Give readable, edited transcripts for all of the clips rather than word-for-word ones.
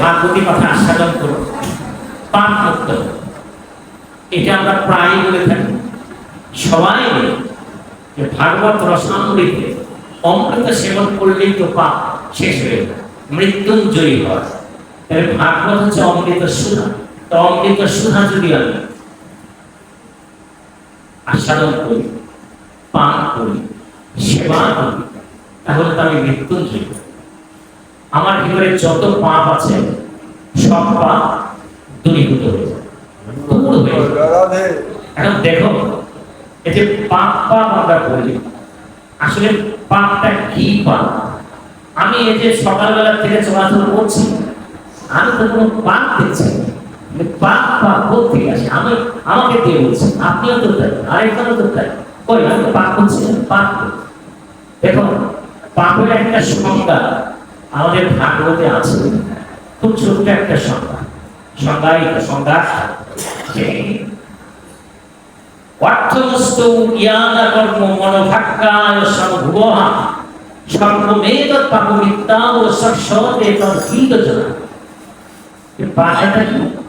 ভাগবতী কথা আস্বাদন করো, পাপ মুক্ত। এটা আমরা প্রায় বলে থাকি, সবাই বলে যে ভাগবত রসামৃতে অমৃত সেবন করলেই তো পাপ শেষ হয়ে যায়, মৃত্যুঞ্জয়ী হয়। তাহলে ভাগবত হচ্ছে অমৃত সুধা। তো অমৃত সুধা যদি আমি আস্বাদন করি, পান করি, সেবা করি, তাহলে তো আমি মৃত্যুঞ্জয়ী। আমার ভিতরে যত পাপ আছে সব পাপ দূরীভূত হয়ে যায়, দূর হয়ে যায়। এখন দেখো, এই যে পাপ পাপ আমরা বলি, আসলে পাপটা কি পাপ? আমি এই যে সকালবেলা থেকে চলাচল করছি, আমি তো কোনো পাপ দেখছি না। পাপ পাপ কোথেকে আসে? আমি আমাকে দিয়ে বলছি, আপনিও তো তাই, আরেকজনও তো তাই। কই, আমি তো পাপ করছি না, পাপ করি। দেখো, পাপের একটা সংজ্ঞা আমাদের ভাগবতে আছে, খুব ছোট্ট একটা সংজ্ঞা। সংজ্ঞা অর্থবস্তু জ্ঞানা কর্ম মনোভাক্কায় সমভুবঃ সর্বমেত পাপবিত্তাং সৎসতে তদ্বিদজনা।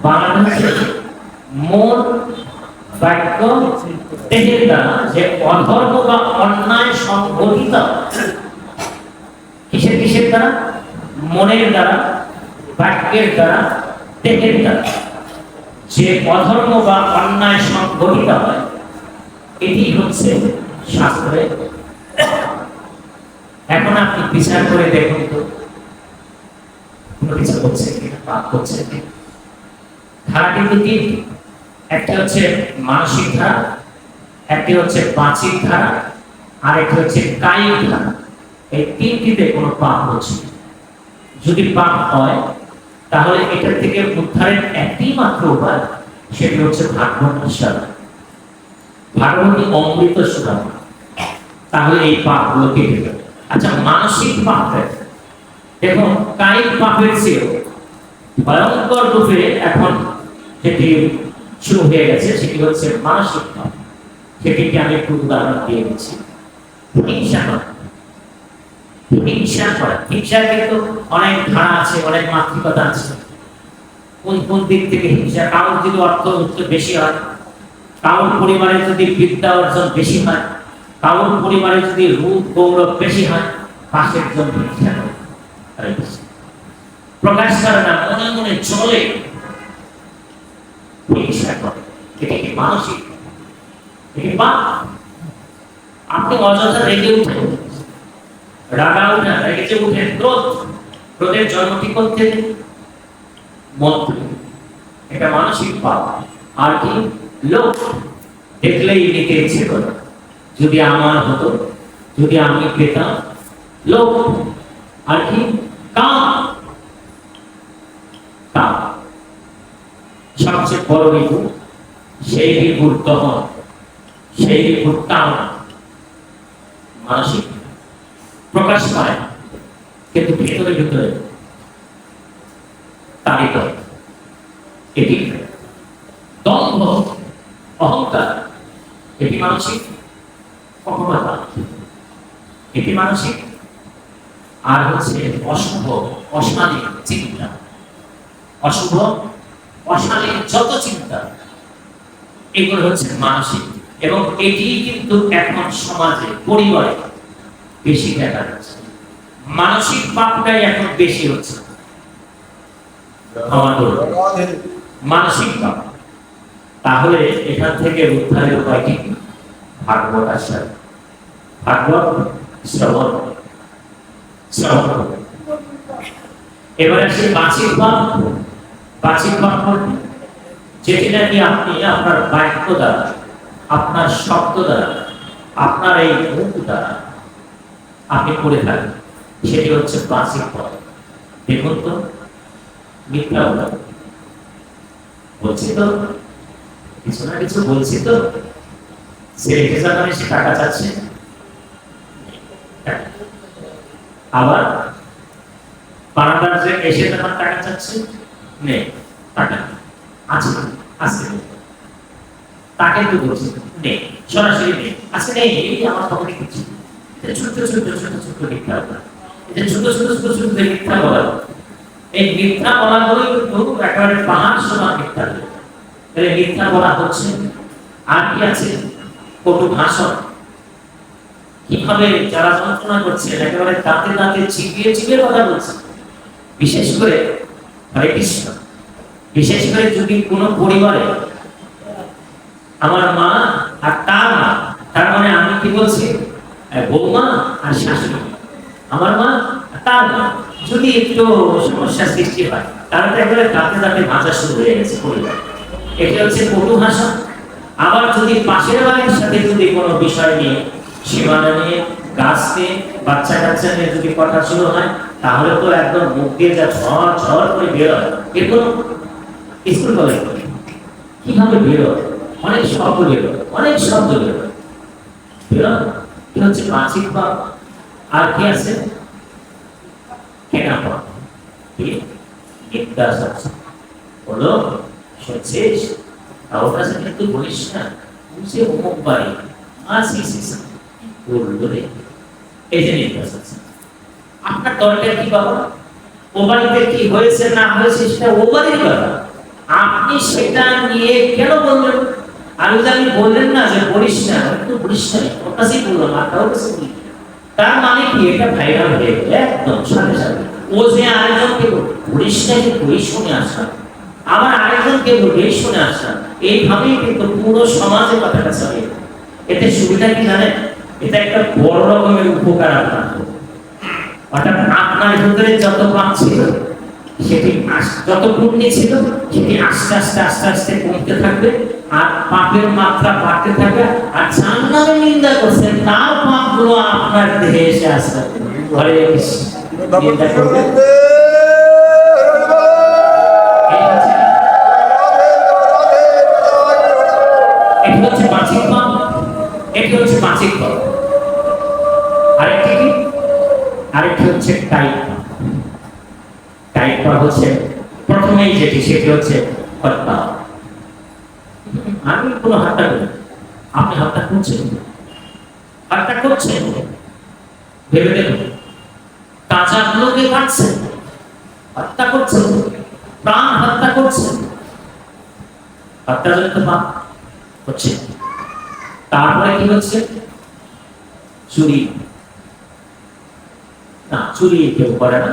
বাংলাটা হচ্ছে মন, বাক্য, দেহের দ্বারা যে অধর্ম বা অন্যায় সংঘটিত, কিসের দ্বারা? মনের দ্বারা, বাক্যের দ্বারা, দেহের দ্বারা যে অধর্ম বা অন্যায় সংঘটিত হয়, এটি হচ্ছে শাস্ত্রে। এখন আপনি বিচার করে দেখুন তো, কোনো কিছু হচ্ছে কিনা, পাপ হচ্ছে কিনা। ধারা কিন্তু তিনটি, একটা হচ্ছে মানসিক ধারা, একটি হচ্ছে বাচিক ধারা, আর একটি হচ্ছে কায়িক ধারা। এই তিনটিতে কোনো পাপ হচ্ছে। যদি পাপ হয়, তাহলে এটা থেকে উদ্ধারের একটি মাত্র উপায়, সেটি হচ্ছে ভাগবত সাধনা, ভাগবতী অমৃত সুধা। তাহলে এই পাপগুলো কেটে যাবে। আচ্ছা, মানসিক পাপ দেখুন, কায়িক পাপের চেয়ে ভয়ঙ্কর রূপে এখন যেটি শুরু হয়ে গেছে, সেটি হচ্ছে মানসিক পাপ। সেটিকে আমি একটু উদাহরণ দিয়ে দিচ্ছি। হিংসা করা। হিংসার কিন্তু অনেক ধারা আছে, অনেক মাত্রিকতা আছে। কোন দিক থেকে হিংসা? কারোর যদি অর্থ বেশি হয়, কারোর পরিবারে যদি বিদ্যা অর্জন বেশি হয়, কারোর পরিবারে যদি রূপ গৌরব বেশি হয়, পাশের জন্য হিংসা করে, প্রকাশ করে না, মনে মনে চলে, হিংসা করে। এটা কি মানসিক? এটি পাপ। আপনি অযথা রেগে উঠেন, রাগা উঠেন, রেগে উঠেন, ক্রোধের জন্ম কি করতে? মন থেকে। এটা মানসিক পাপ। আর কি? লোভ, দেখলেই নিতে ইচ্ছে করে, যদি আমার হতো, যদি আমি পেতাম। লোভ। আর কি? কাম। সবচেয়ে বড় রিপু, সেই রিপুর দহন, সেই রিপুর কামনা মানসিক, প্রকাশ পায় কিন্তু ভেতরে ভেতরে তাড়িত। এটি দম্ভ, অহংকার, এটি মানসিক। কপটতা, এটি মানসিক। আর হচ্ছে অশুভ, অশালীন চিন্তা। অশুভ, অশালীন যত চিন্তা, এগুলো হচ্ছে মানসিক। এবং এটি কিন্তু এখন সমাজে, পরিবারে বেশি দেখা যাচ্ছে। মানসিক পাপটাই এখন বেশি হচ্ছে। মানসিক পাপ। তাহলে এখান থেকে উদ্ধারের উপায় কি? ভাগবত আশ্রয়, ভাগবত শ্রবণ। এবারে আসে বাচিক পাপ। বাচিক পাপ যেটি নাকি আপনি আপনার বাক্য দ্বারা, আপনার শব্দ দ্বারা, আপনার এই মুখ দ্বারা আপনি করে থাকেন, সেটি হচ্ছে বাচিক পাপ। দেখুন তো, মিথ্যা বলছি তো, কিছু না কিছু বলছি তো। সে রেখে যাবেন, সে টাকা চাচ্ছে, আবার পাড়াদার যে এসে তোমার টাকা চাচ্ছে, নেই টাকা আছে, আজকে তাকে তো বলছি নেই, সরাসরি নেই, আজকে নেই, এই আমার খবরে কিছু ছোট ছোট ছোট ছোট ছোট মিথ্যা বলা, ছোট ছোট ছোট ছোট মিথ্যা বলা এই মিথ্যা বলাগুলোই কিন্তু একেবারে পাহাড় সমান মিথ্যা। তাহলে মিথ্যা বলা হচ্ছে, আর কি আছে? কটু ভাষণ। কিভাবে যারা যন্ত্রণা করছে একেবারে দাঁতে দাঁতে চিবিয়ে চিবিয়ে কথা বলছে। বিশেষ করে হরে কৃষ্ণ, বিশেষ করে যদি কোনো পরিবারে আমার মা আর তার মা, তার মানে আমি কি বলছি, বৌমা আর শাশুড়ি, আমার মা আর তার মা, যদি একটু সমস্যা সৃষ্টি হয় তাহলে তো একেবারে দাঁতে দাঁতে ভাষা শুরু হয়ে গেছে পরিবার। এটা হচ্ছে কটু ভাষা। আবার যদি পাশের বাড়ির সাথে যদি কোনো বিষয় নিয়ে, সীমানা নিয়ে, গাছ নিয়ে, বাচ্চা কাচ্চা নিয়ে যদি কথা শুরু হয় তাহলে তো একদম মুখ দিয়ে যা ঝড় ঝড় করে বের হয়। এরকম স্কুল কলেজ কিভাবে বের হয়, অনেক শব্দ বের হয়, অনেক শব্দ বের হয়। কি হচ্ছে মানসিক ভাব। আর কি আছে? কেনা পাপ, কি নিন্দা শাস্তি। বলো শুনছিস, কারোর কাছে কিন্তু বলিস না সে অমুক বাড়ি বললো রে, এই যে নিন্দা শাস্তি। আপনার দরকার কি বাবা? ও বাড়িতে কি হয়েছে না হয়েছে সেটা ও বাড়ির ব্যাপার, আপনি সেটা নিয়ে কেন বললেন? আমি জানি বললেন না যে বলিস না, একটু বলিস না, ওর কাছেই বললাম আর কারোর কাছে বলি। তার মানে কি এটা ভাইরাল হয়ে গেল একদম সাথে সাথে। ও যে আরেকজনকে বলিস না যে বই শুনে আসা, আবার আরেকজনকে বই শুনে আসা, এইভাবেই কিন্তু পুরো সমাজে কথাটা ছড়িয়ে। এতে সুবিধা কি জানেন? এটা একটা বড় রকমের উপকার আপনার। অর্থাৎ আপনার ভিতরে যত পাপ ছিল সেটি, যত পুণ্য ছিল সেটি আস্তে আস্তে আস্তে আস্তে কমতে থাকবে, আর পাপের মাত্রা বাড়তে থাকবে। আর যার নামে নিন্দা করছেন তার পাপগুলো আপনার দেহে এসে আসবে। হরে কৃষ্ণ। নিন্দা করবেন, এটি হচ্ছে মানসিক পাপ, এটি হচ্ছে মানসিক পাপ। আরেকটি কি? আরেকটি হচ্ছে কায়িক পাপ। কায়িক পাপ হচ্ছে প্রথমেই যেটি, সেটি হচ্ছে হত্যা। আমি কোনো হত্যা করি, আপনি হত্যা করছেন, হত্যা করছেন, ভেবে দেখুন। কাঁচাগুলোকে কাটছেন, হত্যা করছেন, প্রাণ হত্যা করছেন, হত্যাজনিত পাপ হচ্ছে। তারপরে কি হচ্ছে? চুরি। না, চুরি কেউ করে না,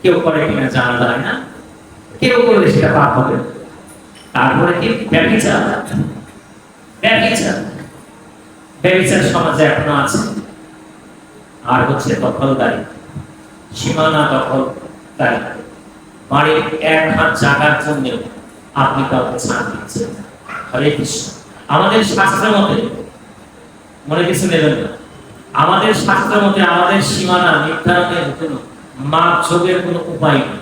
কেউ করে কিনা জানা যায় না, কেউ করলে সেটা পাপ হবে। তারপরে কি? ব্যভিচার। ব্যভিচার, ব্যভিচার সমাজে এখনো আছে। আর হচ্ছে দখলদারি, সীমানা দখলদারি। বাড়ির এক হাত জায়গার জন্য আপনি কাউকে ছাড় দিচ্ছেন। হরে কৃষ্ণ। আমাদের শাস্ত্র মতে, মনে কিছু নেবেন না, আমাদের শাস্ত্র মতে আমাদের সীমানা নির্ধারণের কোনো মাপ ঝোঁকের কোনো উপায় নেই।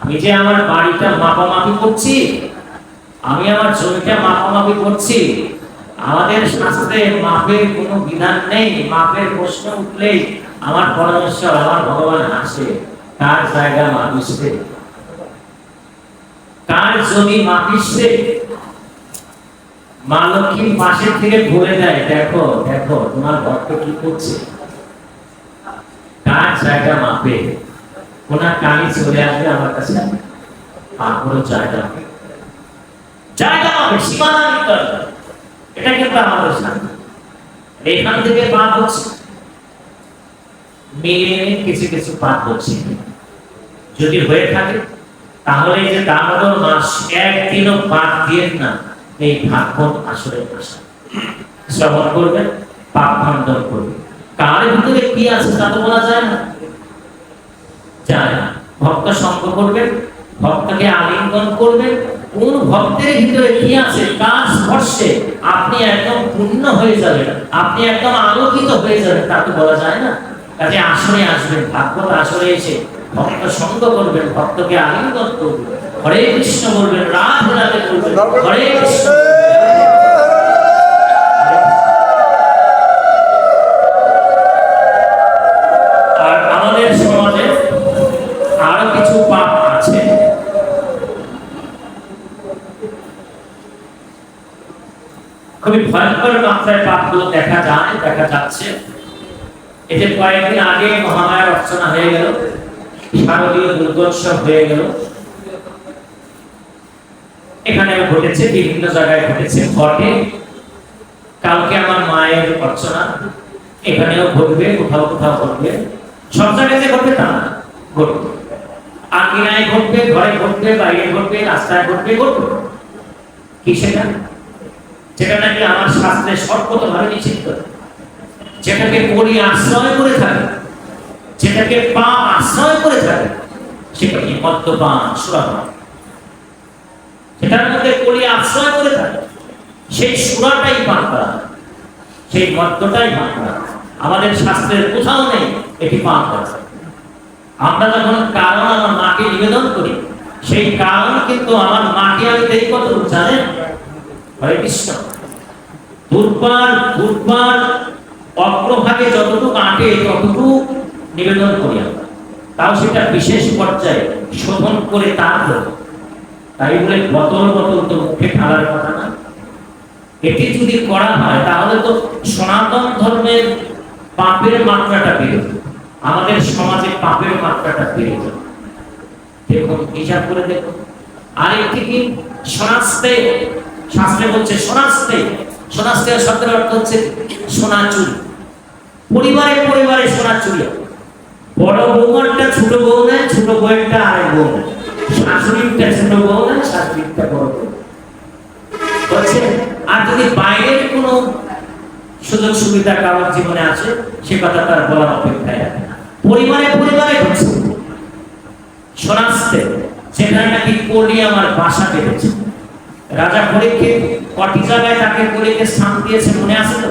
আমি যে আমার বাড়িটা মাপামাপি করছি, আমি আমার জমিটা মাপামাপি করছি, আমাদের শাস্ত্রে মাপের কোনো বিধান নেই। মাপের প্রশ্ন উঠলেই আমার পরমেশ্বর, আমার ভগবান হাসে। কার জায়গা মাপিস রে, কার জমি মাপিস রে। মা লক্ষ্মী পাশের থেকে বলে দেয়, দেখো দেখো তোমার ভক্ত কি করছে, কার জায়গা মাপে। ওনার কানে চলে আসবে আমার কাছে, আপনারও জায়গা জায়গা মাপে, সীমানা নিতে। এটা কিন্তু আমাদের সামনে। এখান থেকে পাপ হচ্ছে, মিলিয়ে কিছু কিছু পাপ হচ্ছে। যদি হয়ে থাকে তাহলে এই যে দামোদর মাস একদিনও বাদ দিয়ে না এই ভাগবত আসরে আসা, শ্রবণ করবেন, পাপ খণ্ডন করবেন। কার ভিতরে কি আছে তা তো বলা যায় না, যায় না। ভক্ত সঙ্গ করবেন, ভক্তকে আলিঙ্গন করবেন। কোন ভক্তের ভিতরে কি আছে, কার স্পর্শে আপনি একদম পূর্ণ হয়ে যাবেন, আপনি একদম আলোকিত হয়ে যাবেন, তা তো বলা যায় না। কাজে আসরে আসবেন, ভাগবত আসরে এসে ভক্ত সঙ্গ করবেন, ভক্তকে আলিঙ্গন করবেন, হরে কৃষ্ণ বলবেন, রাধে রাধে বলবেন, হরে কৃষ্ণ। আর আমাদের সমাজে আরো কিছু পাপ আছে। খুবই ভয়ঙ্কর মাত্রায় পাপগুলো দেখা যায়, দেখা যাচ্ছে। এই যে কয়েকদিন আগে মহামায়ার অর্চনা হয়ে গেল, শারদীয় দুর্গোৎসব হয়ে গেল, এখানে ঘটেছে, বিভিন্ন জায়গায় ঘটেছে, ঘটে। কালকে আমার মায়ের অর্চনা, এখানেও ঘটবে, কোথাও কোথাও ঘটবে, সব জায়গায় যে ঘটবে তা না, ঘটবে। আঙিনায় ঘটবে, ঘরে ঘটবে, বাইরে ঘটবে, রাস্তায় ঘটবে, ঘটবে। কি সেটা? যেটা নাকি আমার শাস্ত্রে সর্বতভাবে নিষিদ্ধ, যেটাকে করি আশ্রয় করে থাকে, যেটাকে পাপ আশ্রয় করে থাকে, সেটা কি? মদ্যপান, সুরাপান। সেটার মধ্যে করি আশ্রয় করে থাকে, সেই সুরাটাই পান করা, সেই মদ্যটাই পান করা। আমাদের শাস্ত্রের কোথাও নেই এটি পান করা। আমরা যখন কারণ আমার মাকে নিবেদন করি, সেই কারণ কিন্তু আমার মাকে আমি দেই কত জানেন? হরে কৃষ্ণ। দুর্বার অগ্রভাগে যতটুকু আটে ততটুকু নিবেদন করি আমরা, তাও সেটা বিশেষ পর্যায়ে শোধন করে তারপর। তাই বলে বোতল বোতল তো মুখে ঢালার কথা না। এটি যদি করা হয় তাহলে তো সনাতন ধর্মের পাপের মাত্রাটা বেড়ে যাবে, আমাদের সমাজে পাপের মাত্রাটা বেড়ে যাবে। দেখুন, হিসাব করে দেখুন। আরেকটি কি? সোনাস্তে। শাস্ত্রে বলছে সোনাস্তে। সোনাস্তে শব্দের অর্থ হচ্ছে সোনা চুরি। পরিবারে পরিবারে সোনা চুরি। বড় বৌমারটা ছোট বউ নেয়, ছোট বউয়েরটা আরেক বউ নেয়, শাশুড়িটা ছোট বউ নেয়, শাশুড়িটা বড় বউ বলছে। আর যদি বাইরের কোনো সুযোগ সুবিধা কারোর জীবনে আছে, সে কথা তার বলার অপেক্ষায় রাখে না। পরিবারে পরিবারে হচ্ছে সোনাস্তে। সেখানে নাকি কলি আমার বাসা বেঁধেছে। রাজা পরীক্ষিত কটি জায়গায় তাকে কলিকে স্থান দিয়েছে মনে আছে তো?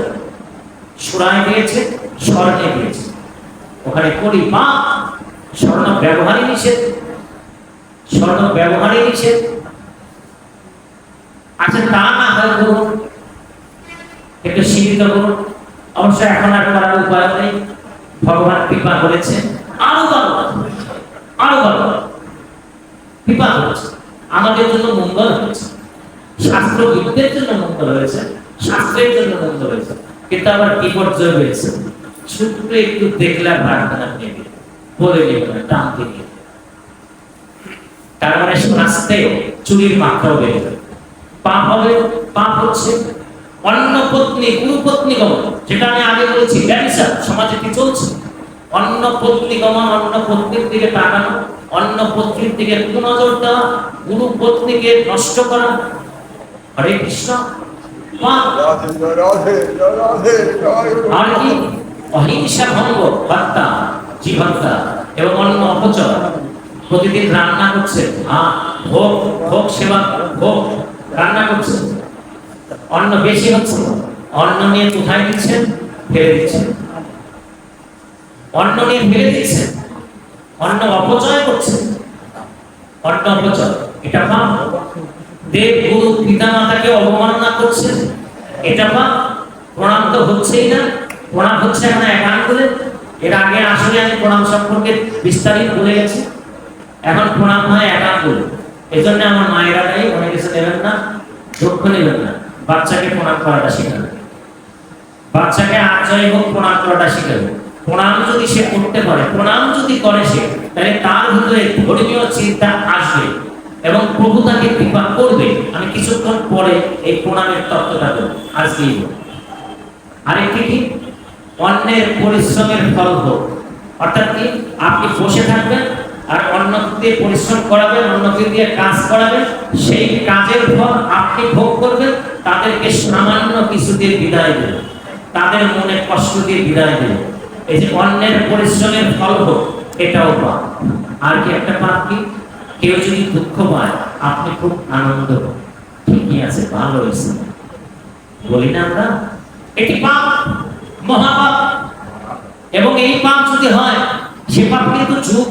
সুরায় দিয়েছে, স্বর্ণে দিয়েছে। ওখানে কলি মা, স্বর্ণ ব্যবহারই নিষেধ, স্বর্ণ ব্যবহারই নিষেধ। আচ্ছা, তা না হয় করুন, একটু সীমিত করুন। অবশ্য এখন আর করার উপায় নেই, ভগবান কৃপা করেছে, আরো ভালো আরো ভালো কৃপা করেছে, আমাদের জন্য মঙ্গল হয়েছে, শাস্ত্রবিদদের জন্য মঙ্গল হয়েছে, শাস্ত্রের জন্য মঙ্গল হয়েছে। কিন্তু আবার বিপর্যয় হয়েছে, ছোট্ট একটু দেখলে প্রার্থনা নেবে, বলে নেবে না, টানতে নেবে। তার মানে শাস্ত্রে চুরির মাত্রাও বেড়ে যাবে। পাপ হবে। পাপ হচ্ছে অন্য পত্নী, গুরু পত্নী গমন, যেটা আমি আগে বলেছি, ব্যভিচার সমাজে কি চলছে। অন্য পত্নী গমন, অন্য পত্নীর দিকে তাকানো, অন্য পত্নীর দিকে কুনজর দেওয়া, গুরু পত্নীকে নষ্ট করা। হরে কৃষ্ণ। আর কি? অহিংসা ভঙ্গ, হত্যা, জীবহত্যা এবং অন্য অপচয়। প্রতিদিন রান্না করছে, ভোগ ভোগ সেবা, ভোগ রান্না করছে, অন্ন বেশি হচ্ছে, অন্ন নিয়ে কোথায় দিচ্ছেন? ফেলে দিচ্ছেন। অন্ন নিয়ে ফেলে দিচ্ছেন, অন্ন অপচয় করছে, অন্ন অপচয়, এটা পাপ। দেব গুরু পিতা মাতাকে অবমাননা করছে, এটা পাপ। প্রণাম তো হচ্ছেই না, প্রণাম হচ্ছে এখন এক আঙ্গুলে। এর আগে আসলে আমি প্রণাম সম্পর্কে বিস্তারিত বলে গেছি। এখন প্রণাম হয় এক আঙ্গুলে। এই জন্য আমার মায়েরা নেই, অনেক কিছু নেবেন না, দুঃখ নেবেন না। বাচ্চাকে প্রণাম করাটা শেখাবে, বাচ্চাকে আজয় হোক প্রণাম করাটা শেখাবে। প্রণাম যদি সে করতে পারে, প্রণাম যদি করে সে, তাহলে তার ভিতরে ধর্মীয় চিন্তা আসবে এবং প্রভু তাকে কৃপা করবে। আমি কিছুক্ষণ পরে এই প্রণামের তত্ত্বটা দেব, আজকেই দেব। আরেকটি কি? অন্যের পরিশ্রমের ফল হোক। অর্থাৎ কি? আপনি বসে থাকবেন আর অন্যকে দিয়ে পরিশ্রম করাবেন, অন্যকে দিয়ে কাজ করাবেন, সেই কাজের ফল আপনি ভোগ করবেন, তাদেরকে সামান্য কিছু দিয়ে বিদায় দেবেন, তাদের মনে কষ্ট দিয়ে বিদায় দেবেন। এই যে অন্যের পরিশ্রমের ফল হোক, এটাও পাপ। আর কি একটা পাপ? কি? কেউ যদি দুঃখ পায়, আপনি খুব আনন্দ পান, ঠিকই আছে, ভালো হয়েছে, বলি না আমরা? এটি পাপ, মহাপাপ। এবং এই পাপ যদি হয়, সে পাপ কিন্তু যুগ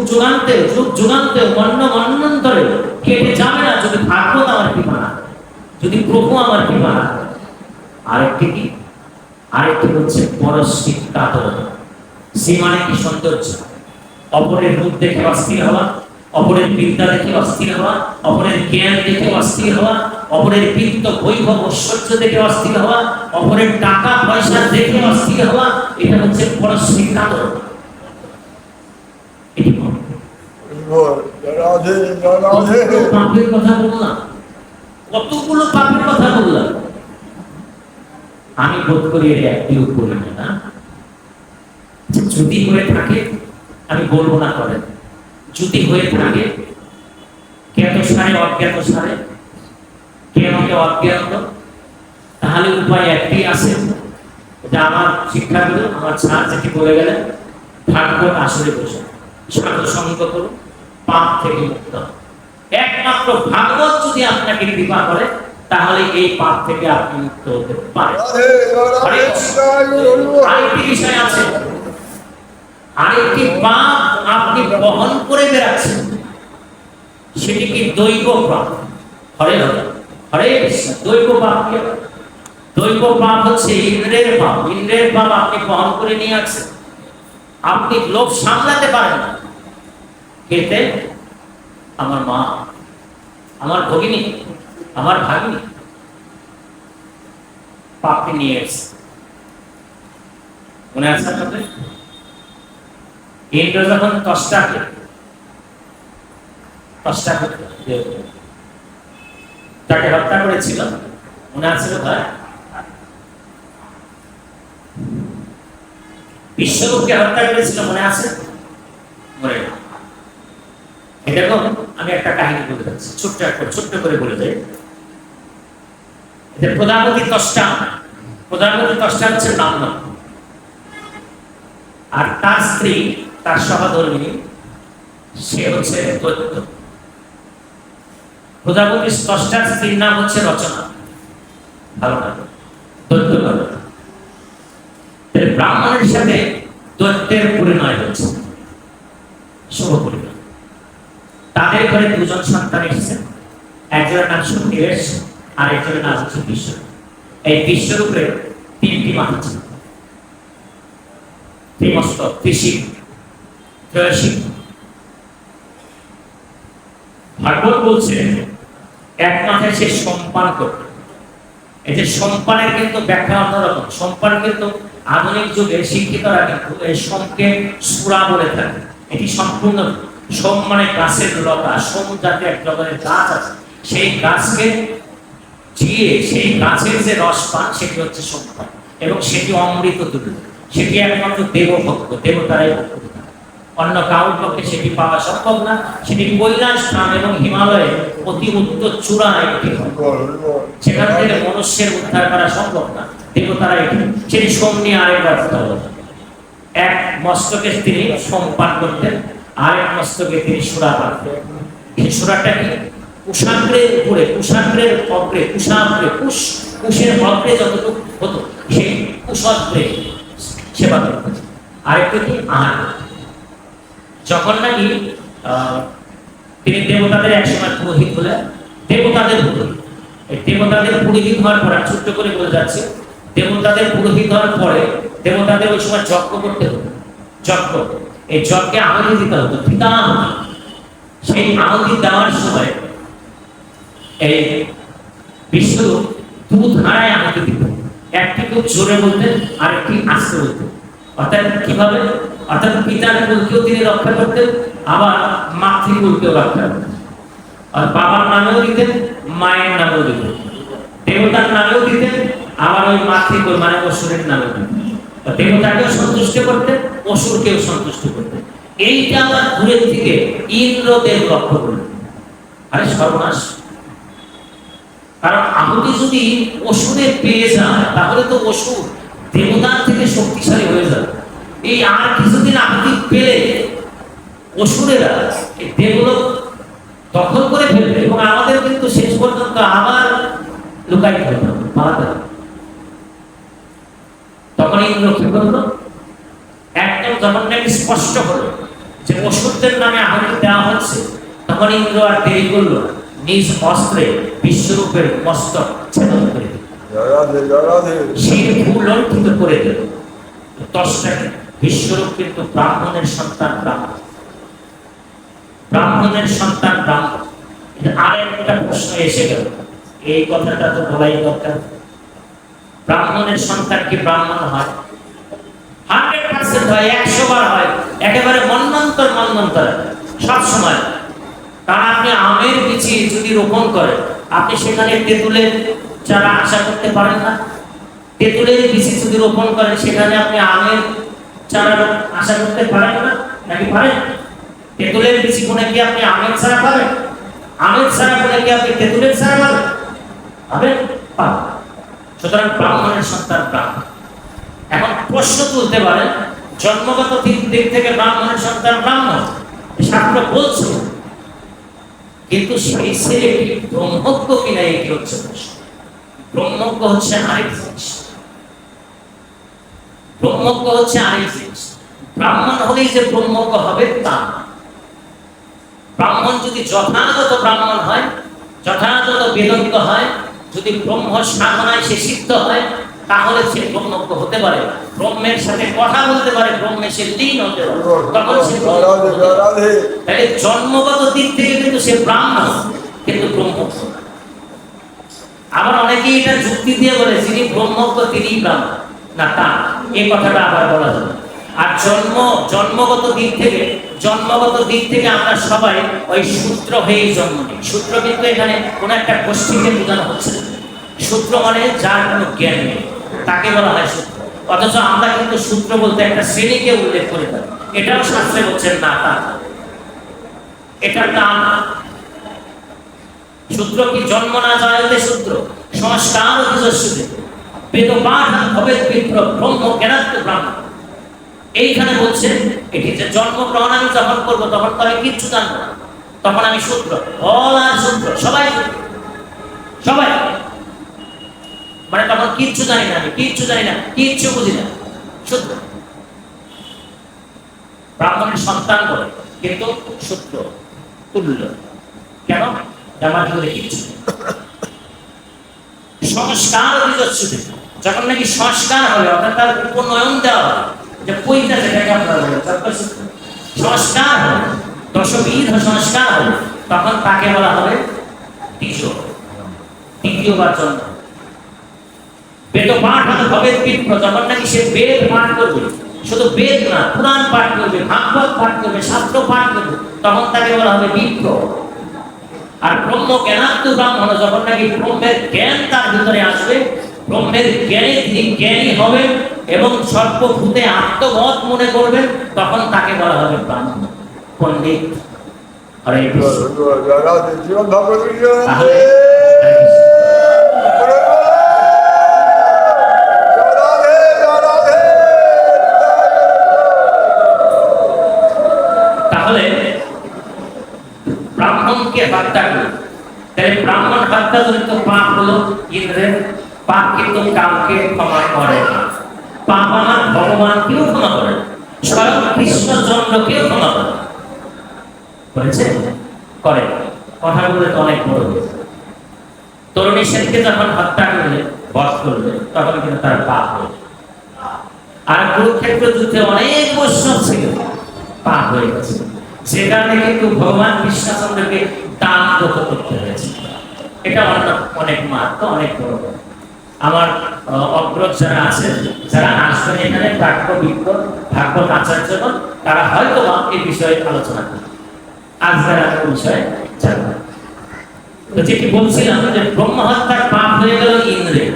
যুগান্তে মন্য মন্বন্তরে কেটে যাবে না, যদি ভাগবত আমার কৃপা না, যদি প্রভু আমার কৃপা না। আরেকটি কি? আরেকটি হচ্ছে পরশ্রী কাতরতা। সে মানে কি? সৌন্দর্য। অপরের রূপ দেখে অস্থির হওয়া, অপরের বিদ্যা দেখে অস্থির হওয়া, অপরের জ্ঞান দেখে অস্থির হওয়া, অপরের বৃত্ত বৈভব ঐশ্বর্য দেখে অস্থির হওয়া, অপরের টাকা পয়সা দেখে অস্থির হওয়া, এটা হচ্ছে পরশ্রী কাতর। পাপের কথা বললাম, কতগুলো পাপের কথা বললাম, আমি বোধ করি এর একটিও করি না। যদি হয়ে থাকে আমি বলবো না করেন, যদি হয়ে থাকে জ্ঞাত সারে অজ্ঞাত সারে কেন অজ্ঞাত, তাহলে উপায় একটি আছে, যে আমার শিক্ষাগুলো আমার স্যার যেটি বলে গেলেন, ভাগবত আসরে বসে সাধু সঙ্গ করুন, পাপ থেকে মুক্ত। একমাত্র ভাগবত যদি আপনাকে কৃপা করে তাহলে এই পাপ থেকে আপনি মুক্ত হতে পারেন। আরেকটি বিষয় আছে, আরেকটি পাপ আপনি বহন করে বেড়াচ্ছেন, সেটি কি দৈব পাপ। হরে হরে হরে কৃষ্ণ। দৈব পাপ কি? দৈব পাপ হচ্ছে ইন্দ্রের পাপ। ইন্দ্রের পাপ আপনি বহন করে নিয়ে আসছেন, আপনি লোভ সামলাতে পারেন না। খেতে আমার মা, আমার ভগিনী, আমার ভাগিনী, পাপকে নিয়ে এসছে। মনে আছে আপনাদের? ইন্দ্র যখন ত্বষ্টাকে তাকে হত্যা করেছিল, মনে আছে ভাই? বিশ্বরূপকে হত্যা করেছিল, মনে আছে? মনে না। দেখুন, আমি একটা কাহিনী বলে যাচ্ছি, ছোট্ট করে বলে যাই। প্রজাপতি ত্বষ্টা হচ্ছে ব্রাহ্মণ, আর তার স্ত্রী, তার সহধর্মিনী, সে হচ্ছে দৈত্য। প্রজাপতি ত্বষ্টার স্ত্রীর নাম হচ্ছে রচনা। ভালো না? দৈত্য। ব্রাহ্মণের সাথে দৈত্যের পরিণয় হচ্ছে, শুভ পরিণয়। তাদের ঘরে দুজন সন্তান এসেছে, একজনের নাম সত্যেশ আর একজনের নাম হচ্ছে বিশ্বরূপ। এই বিশ্বরূপের তিনটি মাথা ছিল, ত্রিমস্তক, ত্রিশিক, ত্রয়শিক। ভাগবত বলছে এক মাথায় সে সম্পান করত। এই যে সম্পানের কিন্তু ব্যাখ্যা অন্যরকম। সম্পান কিন্তু আধুনিক যুগে শিক্ষিতরা কিন্তু এই সোমকে সুরা বলে থাকে। এটি সম্পূর্ণ সোম মানে গাছের লতা, সোম জাতীয় এক ধরনের গাছ আছে, সেই গাছকে জিয়ে সেই গাছের যে রস পান সেটি হচ্ছে সম্পান, এবং সেটি অমৃত তুল্য। সেটি একমাত্র দেবভক্ত, দেবতারাই ভক্ত, অন্য কারোর পক্ষে সেটি পাওয়া সম্ভব না। সেটি কৈলাস ধাম এবং হিমালয়ে অতি উত্তর চূড়ায় এটি, সেখান থেকে মনুষ্যের উদ্ধার করা সম্ভব না, দেবতারা এটি। সেটি সোম নিয়ে আরেকবার এক মস্তকে তিনি সোম পান করতেন, আরেক মস্তকে তিনি সুরা পান করতেন। এই সুরাটা কি? কুশাগ্রের উপরে, কুশাগ্রের অগ্রে, কুশের অগ্রে যতটুকু হতো সেই কুশগ্রে সেবা করতেন। আরেকটা কি? যখন নাকি তিনি দেবতাদের একসময় পুরোহিত হলেন, দেবতাদের পুরোহিত। এই দেবতাদের পুরোহিত হওয়ার পরে, ছোট্ট করে বলে যাচ্ছে, দেবতাদের পুরোহিত হওয়ার পরে দেবতাদের ওই সময় যজ্ঞ করতে হতো। যজ্ঞ, এই যজ্ঞে আহুতি দিতে হতো, পিতাহুতি। সেই আহুতি দেওয়ার সময় এই বিশ্বরূপ দুধ হারায় আহুতি দিত। একটি খুব জোরে বলতেন, আরেকটি আস্তে বলতেন। অর্থাৎ কিভাবে? অর্থাৎ পিতার কুলকেও তিনি রক্ষা করতেন, আবার মাতৃকুলকেও রক্ষা করতেন। আর বাবার নামেও দিতেন, মায়ের নামেও দিতেন, দেবতার নামেও দিতেন, আবার ওই মাতৃকুল মানে অসুরের নামেও দিতেন। দেবতাকেও সন্তুষ্ট করতেন, অসুরকেও সন্তুষ্ট করতেন। এইটা আবার দূরের থেকে ইন্দ্রদেব লক্ষ্য করলেন। আরে সর্বনাশ! কারণ আহুতি যদি অসুরে পেয়ে যায় তাহলে তো অসুর দেবতার থেকে শক্তিশালী হয়ে যাবে। এই আর কিছুদিন আহুতি পেলে অসুরেরা এই দেবলোক দখল করে ফেলবে, এবং আমাদের কিন্তু শেষ পর্যন্ত আবার লুকাইতে হবে, পালাতে হবে। তখন ইন্দ্র কি করলো? একদম যখন নাকি স্পষ্ট হলো যে অসুরদের নামে আহুতি দেওয়া হচ্ছে, তখন ইন্দ্র আর দেরি করলো, নিজ অস্ত্রে বিশ্বরূপের মস্তক ছেদন করে দিল, শির ভূলণ্ঠিত করে দিল। বিশ্বরূপ কিন্তু ব্রাহ্মণের সন্তান, ব্রাহ্মণের সন্তান ব্রাহ্মণ। আর একটা প্রশ্ন এসে গেল, এই কথাটা তো বলাই দরকার। ব্রাহ্মণের সন্তান কি ব্রাহ্মণ হয়? 100% হয়, 100 বার হয়, একেবারে মন্বন্তর সব সময়। কারণ আপনি আমের বীজ যদি রোপণ করেন, আপনি সেখানে তেঁতুলের চারা আশা করতে পারেন না। তেঁতুলের বীজ যদি রোপণ করেন, সেখানে আপনি আমের চারা আশা করতে পারেন না, নাকি পারেন? তেঁতুলের বীজ কোনে কি আপনি আমের চারা পাবেন? আমের চারা কোনে কি আপনি তেঁতুলের চারা পাবেন? পাবেন? পাবেন। সুতরাং ব্রাহ্মণের সন্তান ব্রাহ্মণ। এখন প্রশ্ন তুলতে পারেন, জন্মগত দিক থেকে ব্রাহ্মণের সন্তান ব্রাহ্মণ, শাস্ত্র বলছে, কিন্তু সেই ছেলেটি ব্রহ্মজ্ঞ কিনা এটি হচ্ছে প্রশ্ন। ব্রহ্মজ্ঞ হচ্ছে আরেক জিনিস, ব্রহ্মজ্ঞ হচ্ছে আরেক জিনিস। ব্রাহ্মণ হলেই যে ব্রহ্মজ্ঞ হবে তা না। ব্রাহ্মণ যদি যথাযথ ব্রাহ্মণ হয়, যথাযথ বেদজ্ঞ হয়, যদি ব্রহ্ম সাধনায় সে সিদ্ধ হয়, তাহলে সে ব্রহ্মজ্ঞ হতে পারে, ব্রহ্মের সাথে কথা বলতে পারে, ব্রহ্মে সে লীন হতে পারে, তখন সে তাহলে জন্মগত দিক থেকে কিন্তু সে ব্রাহ্মণ, কিন্তু ব্রহ্মজ্ঞ। আবার অনেকেই এটা যুক্তি দিয়ে বলে যিনি ব্রহ্মজ্ঞ তিনি ব্রাহ্মণ, না তা এই কথাটা আবার বলা যাবে। আর জন্মগত দিক থেকে আমরা সবাই ওই সূত্র হয়েই জন্ম নিই। সূত্র কিন্তু এখানে কোন একটা গোষ্ঠীকে বোঝানো হচ্ছে না। সূত্র মানে যার কোনো জ্ঞান নেই তাকে বলা হয় সূত্র। অথচ আমরা কিন্তু সূত্র বলতে একটা শ্রেণীকে উল্লেখ করে থাকি। এটাও শাস্ত্রে বলছেন না তা, এটার নাম সূত্র কি জন্ম না জয়তে সূত্র সংস্কার অভিজস্যতে বেদপাঠ হবে বিপ্র ব্রহ্ম জ্ঞানাত্ম ব্রাহ্মণ। এইখানে বলছে এটি যে জন্মগ্রহণ আমি যখন করবো তখন তো আমি কিচ্ছু জানবো না, তখন আমি সূত্র, ফল আর সূত্র সবাই সবাই মানে তখন কিচ্ছু জানি না, আমি কিচ্ছু জানি না, কিচ্ছু বুঝি না, সূত্র। ব্রাহ্মণের সন্তান করে কিন্তু সূত্র তুল্য। কেন? আমার ভিতরে কিচ্ছু সংস্কার অভিজস্যতে, যখন নাকি সংস্কার হবে অর্থাৎ তার উপনয়ন দেওয়া হবে, যে পৈতা যেটাকে আপনারা বলেন সংস্কার হবে, দশবিধ সংস্কার হবে, তখন তাকে বলা হবে দ্বিতীয়বার জন্ম। বেদ পাঠ হবে বিপ্র, যখন নাকি সে বেদ পাঠ করবে, শুধু বেদ না পুরাণ পাঠ করবে, ভাগবত পাঠ করবে, শাস্ত্র পাঠ করবে, তখন তাকে বলা হবে বিপ্র। আর ব্রহ্ম জ্ঞানাত্ম ব্রাহ্মণ, যখন নাকি ব্রহ্মের জ্ঞান তার ভিতরে আসবে, ব্রহ্মের জ্ঞানে তিনি জ্ঞানী হবেন এবং সর্বভূতে আত্মবোধ মনে করবেন, তখন তাকে বলা হবে ব্রাহ্মণ পণ্ডিত। হরে কৃষ্ণ। তাহলে ব্রাহ্মণকে হত্যা করল, তাহলে ব্রাহ্মণ হত্যা জনিত পাপ হলো ইন্দ্রের পাপ, কিন্তু কাউকে ক্ষমা করে না। পাপ আমার ভগবানকেও ক্ষমা করে, স্বয়ং কৃষ্ণচন্দ্রকেও ক্ষমা করেছে, করে। কথা বলে তো অনেক বড় হয়েছে। তরুণী সেনকে যখন হত্যা করলে, বধ করলে, তখন কিন্তু তার পাপ হয়ে। আর কুরুক্ষেত্র যুদ্ধে অনেক বৈষ্ণব ছিল, পাপ হয়ে গেছে, যে কারণে কিন্তু ভগবান কৃষ্ণচন্দ্রকে দানগত করতে হয়েছে। এটা অনেক মাত্র, অনেক বড়। আমার অগ্রজ যারা আছে, যারা আসবেন এখানে প্রাজ্ঞ ভাগবত আচার্যগণ, তারা হয়তো এই বিষয়ে আলোচনা করবে। আজ যারা বিষয়ে জানবে, তো যেটি বলছিলাম যে ব্রহ্ম হত্যার পাপ হয়ে গেল ইন্দ্রের।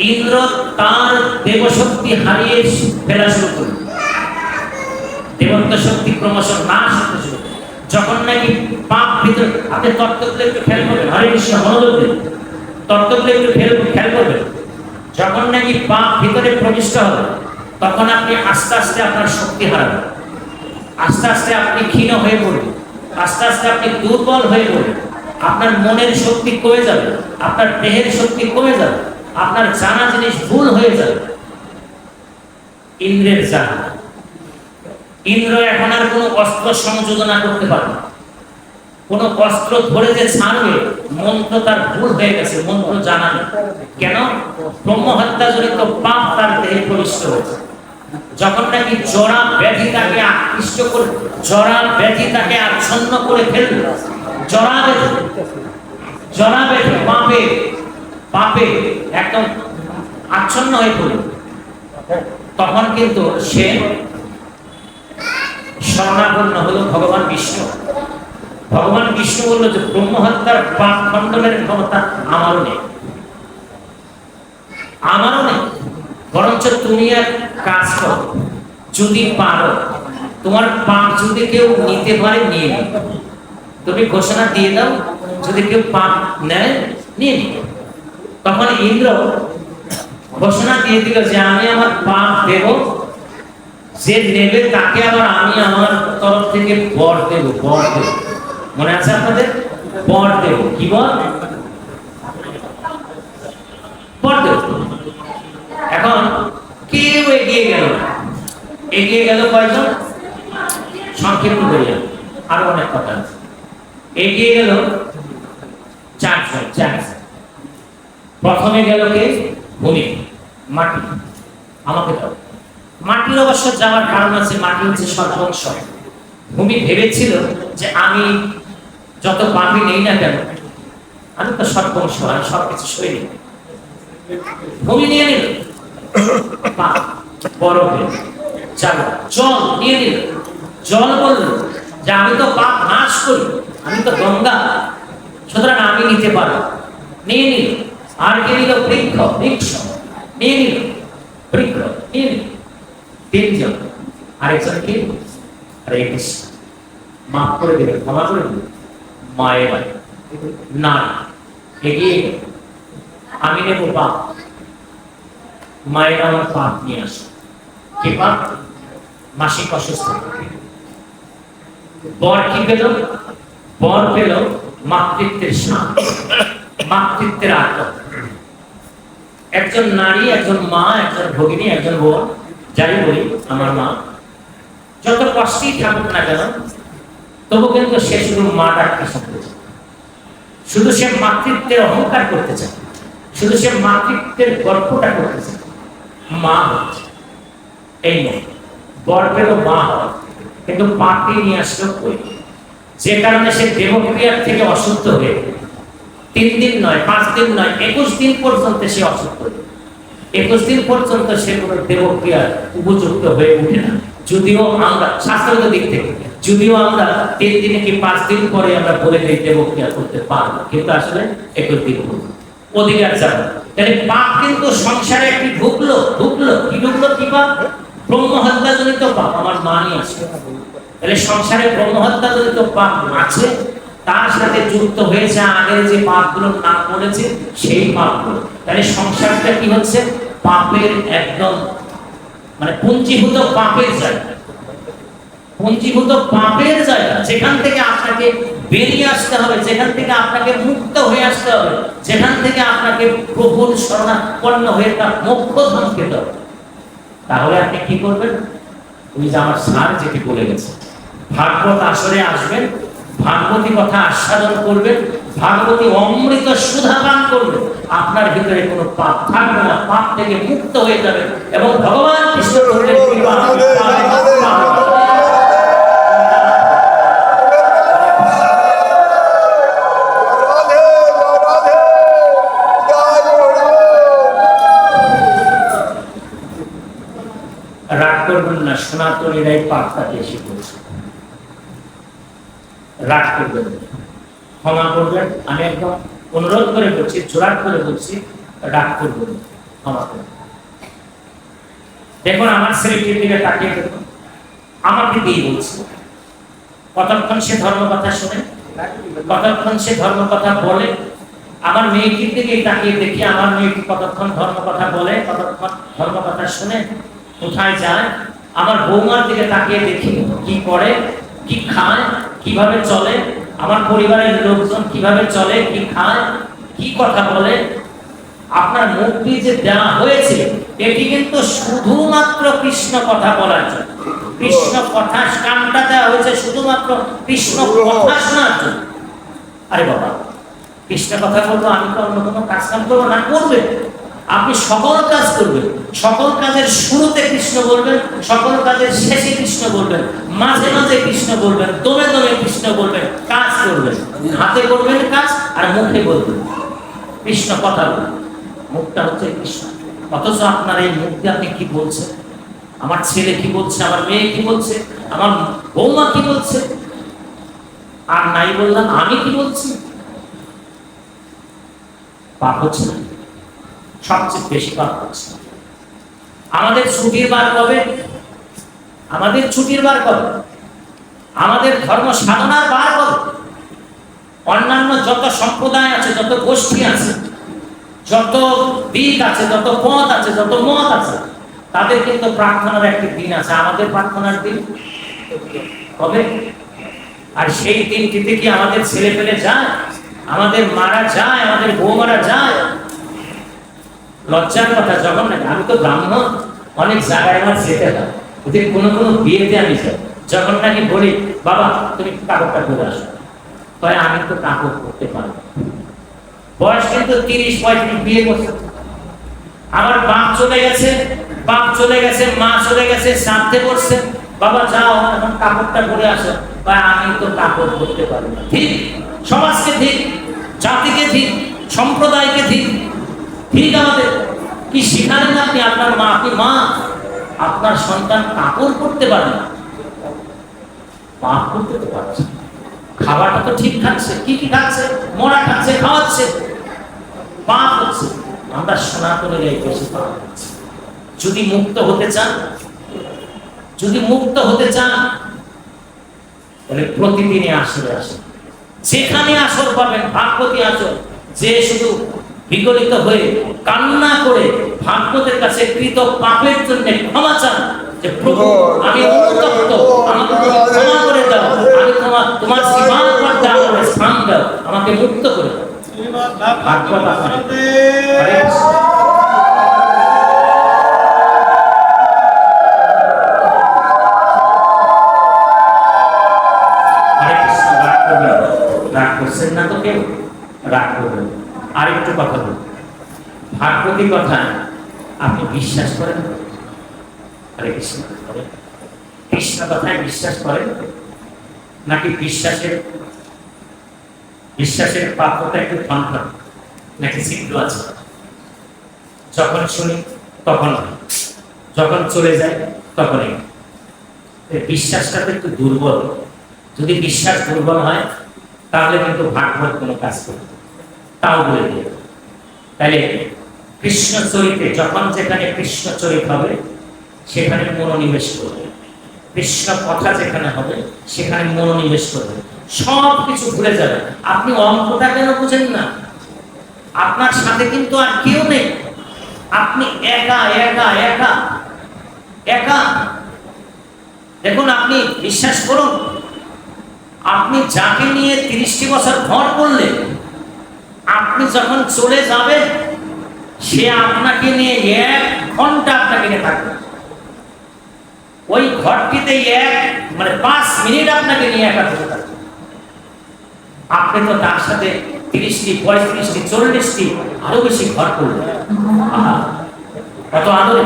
ইন্দ্র তার দেবশক্তি হারিয়ে ফেলা শুরু করল, দেবত্ব শক্তি ক্রমশ নাশ হতে শুরু করল। যখন নাকি পাপ ভিতরে, আপনি তত্ত্বগুলো একটু খেয়াল করবেন, হরে কৃষ্ণ মনোযোগ দিন, তত্ত্বগুলো একটু খেয়াল করবেন। যখন নাকি পাপ ভিতরে প্রবিষ্ট হবে, তখন আপনি আস্তে আস্তে আপনার শক্তি হারাবেন, আস্তে আস্তে আপনি ক্ষীণ হয়ে পড়বেন, আস্তে আস্তে আপনি দুর্বল হয়ে পড়বেন, আপনার মনের শক্তি কমে যাবে, আপনার দেহের শক্তি কমে যাবে, আপনার জানা জিনিস ভুল হয়ে যাবে। ইন্দ্রের জানা, ইন্দ্র এখন আর কোনো অস্ত্র সংযোজনা করতে পারে না, কোন অস্ত্র ধরে যে ছাড়বে, মন্ত্র তার ভুল হয়ে গেছে, মন্ত্র জানা নেই। কেন? ব্রহ্ম হত্যা জনিত পাপ তার দেহে প্রবিষ্ট হয়েছে। যখন নাকি জরা ব্যাধি তাকে আকৃষ্ট করে, জরা ব্যাধি তাকে আচ্ছন্ন করে ফেলবে, জরা ব্যাধি জড়া বেঁধে পাপে পাপে একদম আচ্ছন্ন হয়ে পড়ল, তখন কিন্তু সে শরণাপন্ন হলো ভগবান বিষ্ণু। ভগবান বিষ্ণু বলল যে ব্রহ্ম হত্যার পাপ খণ্ডনের ক্ষমতা আমারও নেই, আমারও নেই, বরঞ্চ তুমি এক কাজ করো, যদি পারো তোমার পাপ যদি কেউ নিতে পারে নিয়ে নিও, তুমি ঘোষণা দিয়ে দাও, যদি কেউ পাপ নেয় নিয়ে নিও। তখন ইন্দ্র ঘোষণা দিয়ে দিল যে আমি আমার পাপ দেব, যে নেবে তাকে আবার আমি আমার তরফ থেকে বর দেব, বর দেব। মনে আছে আপনাদের? বর দেব, কি বল? বর দেব। এখন কেউ এগিয়ে গেল না, এগিয়ে গেল কয়জন? সংক্ষিপ্ত করিয়া, আরো অনেক কথা আছে। এগিয়ে গেল চারজন, চারজন। প্রথমে গেল কে? ভূমি, মাটি, আমাকে দাও। মাটির অবশ্য যাওয়ার কারণ আছে, মাটি হচ্ছে সর্বংশ। ভূমি ভেবেছিল যে আমি যত পাপি নেই না কেন, আমি তো সর্বংশ, আমি সবকিছু সই নিই। ভূমি নিয়ে নিল বরফ, জল নিয়ে নিল। জল বলল যে আমি তো পাপ নাশ করি, আমি তো গঙ্গা, সুতরাং আমি নিতে পারবো। নিয়ে নিল। আর কে নিল? বৃক্ষ, বৃক্ষ নিয়ে নিল, বৃক্ষ নিয়ে নিল। তিনজন। আরেকজন কি? হরে কৃষ্ণ, মাফ করে দেবে, ক্ষমা করে দেবে। মায়ের না এগিয়ে গেল, আমি নেব পাপ, মায়ের আমার পাপ নিয়ে আসে। কি পাপ? মাসিক অসুস্থ। বর কি পেল? বর পেল মাতৃত্বের স্নান, মাতৃত্বের আদর। একজন নারী, একজন মা, একজন ভগিনী, একজন বোন, যাই বলি আমার মা, যত কষ্টেই থাকুক না কেন, তবু কিন্তু সে শুধু মা ডাকতে শুনতে চায়, শুধু সে মাতৃত্বের অহংকার করতে চায়, শুধু সে মাতৃত্বের গর্বটা করতে চায়। মা হচ্ছে এই নয়, বর পেল মা হয়, কিন্তু পাপি নিয়ে আসলো কই? যে কারণে সে দেবক্রিয়ার থেকে অশুদ্ধ হয়ে 3 দিন নয়, 5 দিন নয়, 21 দিন পর্যন্ত সে অশুদ্ধ। 21 দিন পর্যন্ত সে কোনো দেবক্রিয়ার উপযুক্ত হয়ে ওঠে না। যদিও আমরা শাস্ত্রগত দিক থেকে, যদিও আমরা 3 দিনে কি 5 দিন পরে আমরা বলে দিই দেবক্রিয়া করতে পারবো, কিন্তু আসলে 21 দিন অধিকার যাবে। তাহলে পাপ কিন্তু সংসারে একটি ঢুকলো, কি ঢুকলো? কি পাপ? ব্রহ্ম হত্যাজনিত পাপ আমার মা নিয়ে আসে। তাহলে সংসারে ব্রহ্ম হত্যাজনিত পাপ আছে, তার সাথে যুক্ত হয়েছে আগের যে পাপগুলোর নাম পড়েছে সেই পাপগুলো। তাহলে সংসারটা কি হচ্ছে? পাপের একদম মানে পুঞ্জীভূত পাপের জায়গা, পুঞ্জীভূত পাপের জায়গা, যেখান থেকে আপনাকে বেরিয়ে আসতে হবে, যেখান থেকে আপনাকে মুক্ত হয়ে আসতে হবে, যেখান থেকে আপনাকে প্রভুর শরণাপন্ন হয়ে তার মোক্ষ ধাম পেতে হবে। তাহলে আপনি কি করবেন? ওই যে আমার স্যার যেটি বলে গেছে, ভাগবত আসরে আসবেন, ভাগবতী কথা আস্বাদন করবেন, ভাগবতী অমৃত সুধা পান করবেন, আপনার ভিতরে কোনো পাপ থাকবে না, পাপ থেকে মুক্ত হয়ে যাবে এবং ভগবান কৃষ্ণের কৃপা রাগ করবেন না, সনাতনীরাই পাপটা বেশি করছে। রাগ করবেন, ক্ষমা করবেন, আমি একদম অনুরোধ করে বলছি, জোরাট করে বলছি, রাগ করবেন, ক্ষমা করবেন। দেখুন আমার ছেলেটির দিকে তাকিয়ে দেখুন, আমাকে দিয়ে বলছি, কতক্ষণ সে ধর্ম কথা শোনে, কতক্ষণ সে ধর্ম কথা বলে। আমার মেয়েটির দিকে তাকিয়ে দেখি, আমার মেয়েটি কতক্ষণ ধর্ম কথা বলে, কতক্ষণ ধর্ম কথা শুনে, কোথায় যায়। আমার বৌমার দিকে তাকিয়ে দেখি কি করে, কি খায়, কিভাবে চলে, আমার পরিবারের লোকজন কিভাবে চলে, কি খায়, কি কথা বলে। আপনার মুক্তি যে দেওয়া হয়েছে এটি কিন্তু শুধুমাত্র কৃষ্ণ কথা বলার জন্য, কৃষ্ণ কথা কানটা দেওয়া হয়েছে শুধুমাত্র কৃষ্ণ কথা শোনার জন্য। আরে বাবা, কৃষ্ণ কথা বলবো, আমি তো অন্য কোনো কাজ কাম করবো না? করবেন, আপনি সকল কাজ করবেন, সকল কাজের শুরুতে কৃষ্ণ বলবেন, সকল কাজের শেষে কৃষ্ণ বলবেন, মাঝে মাঝে কৃষ্ণ বলবেন, দমে দমে কৃষ্ণ বলবেন, কাজ করবেন, হাতে করবেন কাজ আর মুখে বলবেন কৃষ্ণ কথা বলবেন, মুখটা হচ্ছে কৃষ্ণ। অথচ আপনার এই মুখ দিয়ে আপনি কি বলছেন, আমার ছেলে কি বলছে, আমার মেয়ে কি বলছে, আমার বৌমা কি বলছে, আর নাই বললাম আমি কি বলছি, পাপ হচ্ছে না? সবচেয়ে বেশি পাপ হচ্ছে। আমাদের ছুটির বার কবে? আমাদের ছুটির বার কবে? আমাদের ধর্ম সাধনার বার কবে? অন্যান্য যত সম্প্রদায় আছে, যত গোষ্ঠী আছে, যত দিক আছে, যত পথ আছে, যত মত আছে, তাদের কিন্তু প্রার্থনার একটি দিন আছে। আমাদের প্রার্থনার দিন কবে? আর সেই দিনটিতে কি আমাদের ছেলে পেলে যায়, আমাদের মারা যায়, আমাদের বৌমারা যায়? লজ্জার কথা। যখন আমি তো ব্রাহ্মণ, অনেক জায়গায় আমার যেতে হয়, ওদের কোনো কোনো বিয়েতে আমি যাই, যখন নাকি বলি বাবা তুমি কাপড়টা করে আসো, তাই আমি তো কাপড় করতে পারবো। বয়স কিন্তু 30-35, বিয়ে করছে। আমার বাপ চলে গেছে, বাপ চলে গেছে, মা চলে গেছে, সাথে করছে, বাবা যাও এখন কাপড়টা করে আসো, বা আমি তো কাপড় করতে পারবো না। ঠিক, সমাজকে ঠিক, জাতিকে ঠিক, সম্প্রদায়কে ঠিক, ঠিক। আমাদের কি শিখালেন আপনি? আপনার মা, আপনি মা, আপনার সন্তান কাপড় করতে পারে না, পাপ করতে তো পারছে। খাবারটা তো ঠিক খাচ্ছে, কি কি খাচ্ছে? মরা খাচ্ছে, খাওয়াচ্ছে, পাপ হচ্ছে। আমরা সনাতনের এই বেশি পাপ হচ্ছে। যদি মুক্ত হতে চান, যদি মুক্ত হতে চান, তাহলে প্রতিদিনই আসরে আসেন। যেখানে আসর পাবেন, ভাগবতী আসর, যে শুধু বিগলিত হয়ে কান্না করে ভাগবতের কাছে কৃত পাপের জন্য ক্ষমা চান, যে প্রভু আমি অনুতপ্ত, আমাকে ক্ষমা করে দাও, আমি তোমার সীমার পর্দা আমাকে স্থান দাও, আমাকে মুক্ত করে দাও। ভাগবত আপনাকে রাগ করছেন না তো কেউ? রাগ করবেন। আরেকটু কথা বলুন, ভাগবতী কথা আপনি বিশ্বাস করেন? হরে কৃষ্ণ, কৃষ্ণ কথায় বিশ্বাস করেন নাকি বিশ্বাসের পাত্রটা একটু ফাঁকা নাকি ছিদ্র আছে? যখন শুনি তখন, যখন চলে যায় তখনই। বিশ্বাসটা তো একটু দুর্বল। যদি বিশ্বাস দুর্বল হয় তাহলে কিন্তু ভাগবত কোনো কাজ করবে, তাও বলে দিয়ে। তাহলে কৃষ্ণ চরিত্রে যখন যেখানে কৃষ্ণ চরিত হবে সেখানে মনোনিবেশ করবে, কৃষ্ণ কথা যেখানে হবে সেখানে মনোনিবেশ করবে, সব কিছু ভুলে যাবে। আপনি অঙ্কটা কেন বুঝেন না? আপনার সাথে কিন্তু আর কেউ নেই, আপনি একা একা একা একা। দেখুন, আপনি বিশ্বাস করুন, আপনি যাকে নিয়ে 30টি বছর ঘর করলেন, আপনি যখন চলে যাবেন সে আপনাকে নিয়ে 1 ঘন্টা আপনাকে নিয়ে থাকবে। ওই ঘরটিতে 5 মিনিট আপনাকে নিয়ে একা বসে থাকবে। আপনি তো তার সাথে 30টি, 35টি, 40টি আরো বেশি ঘর করলেন, কত আদরে।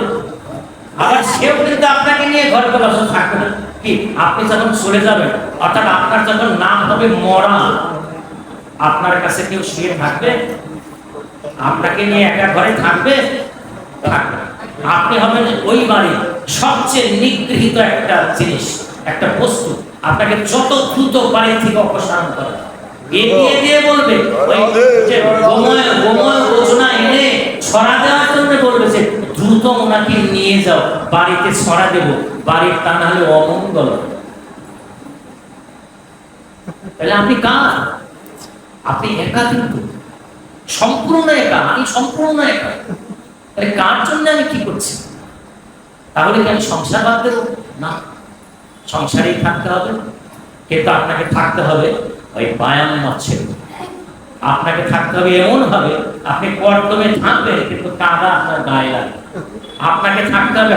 আবার সেও কিন্তু আপনাকে নিয়ে ঘর করে বসে থাকবে না। কি আপনি যখন চলে যাবেন, অর্থাৎ আপনার যখন নাম হবে মরা, আপনার কাছে কেউ শুয়ে থাকবে? আপনাকে নিয়ে একা ঘরে থাকবে? থাকবে। আপনি হবেন ওই বাড়ির সবচেয়ে নিগৃহীত একটা জিনিস, একটা বস্তু। আপনাকে যত দ্রুত বাড়ি থেকে অপসারণ করে এগিয়ে দিয়ে বলবে, ওই যে গোময় যোজনা এনে ছড়া দেওয়ার জন্য বলবে যে দ্রুত ওনাকে নিয়ে যাও, বাড়িতে ছড়া দেব, বাড়ির তা না হলে অমঙ্গল। তাহলে আপনি কার? আপনি একা, কিন্তু সম্পূর্ণ একা। আমি সম্পূর্ণ একা। তাহলে কার জন্য আমি কি করছি? তাহলে কি আমি সংসার বাদ দেব? না, সংসারেই থাকতে হবে, কিন্তু আপনাকে থাকতে হবে ওই বায়াম মচ্ছে। আপনাকে থাকতে হবে এমন ভাবে আপনি কর্তব্যে থাকবেন কিন্তু কাদা আপনার গায়ে লাগবে। আপনাকে থাকতে হবে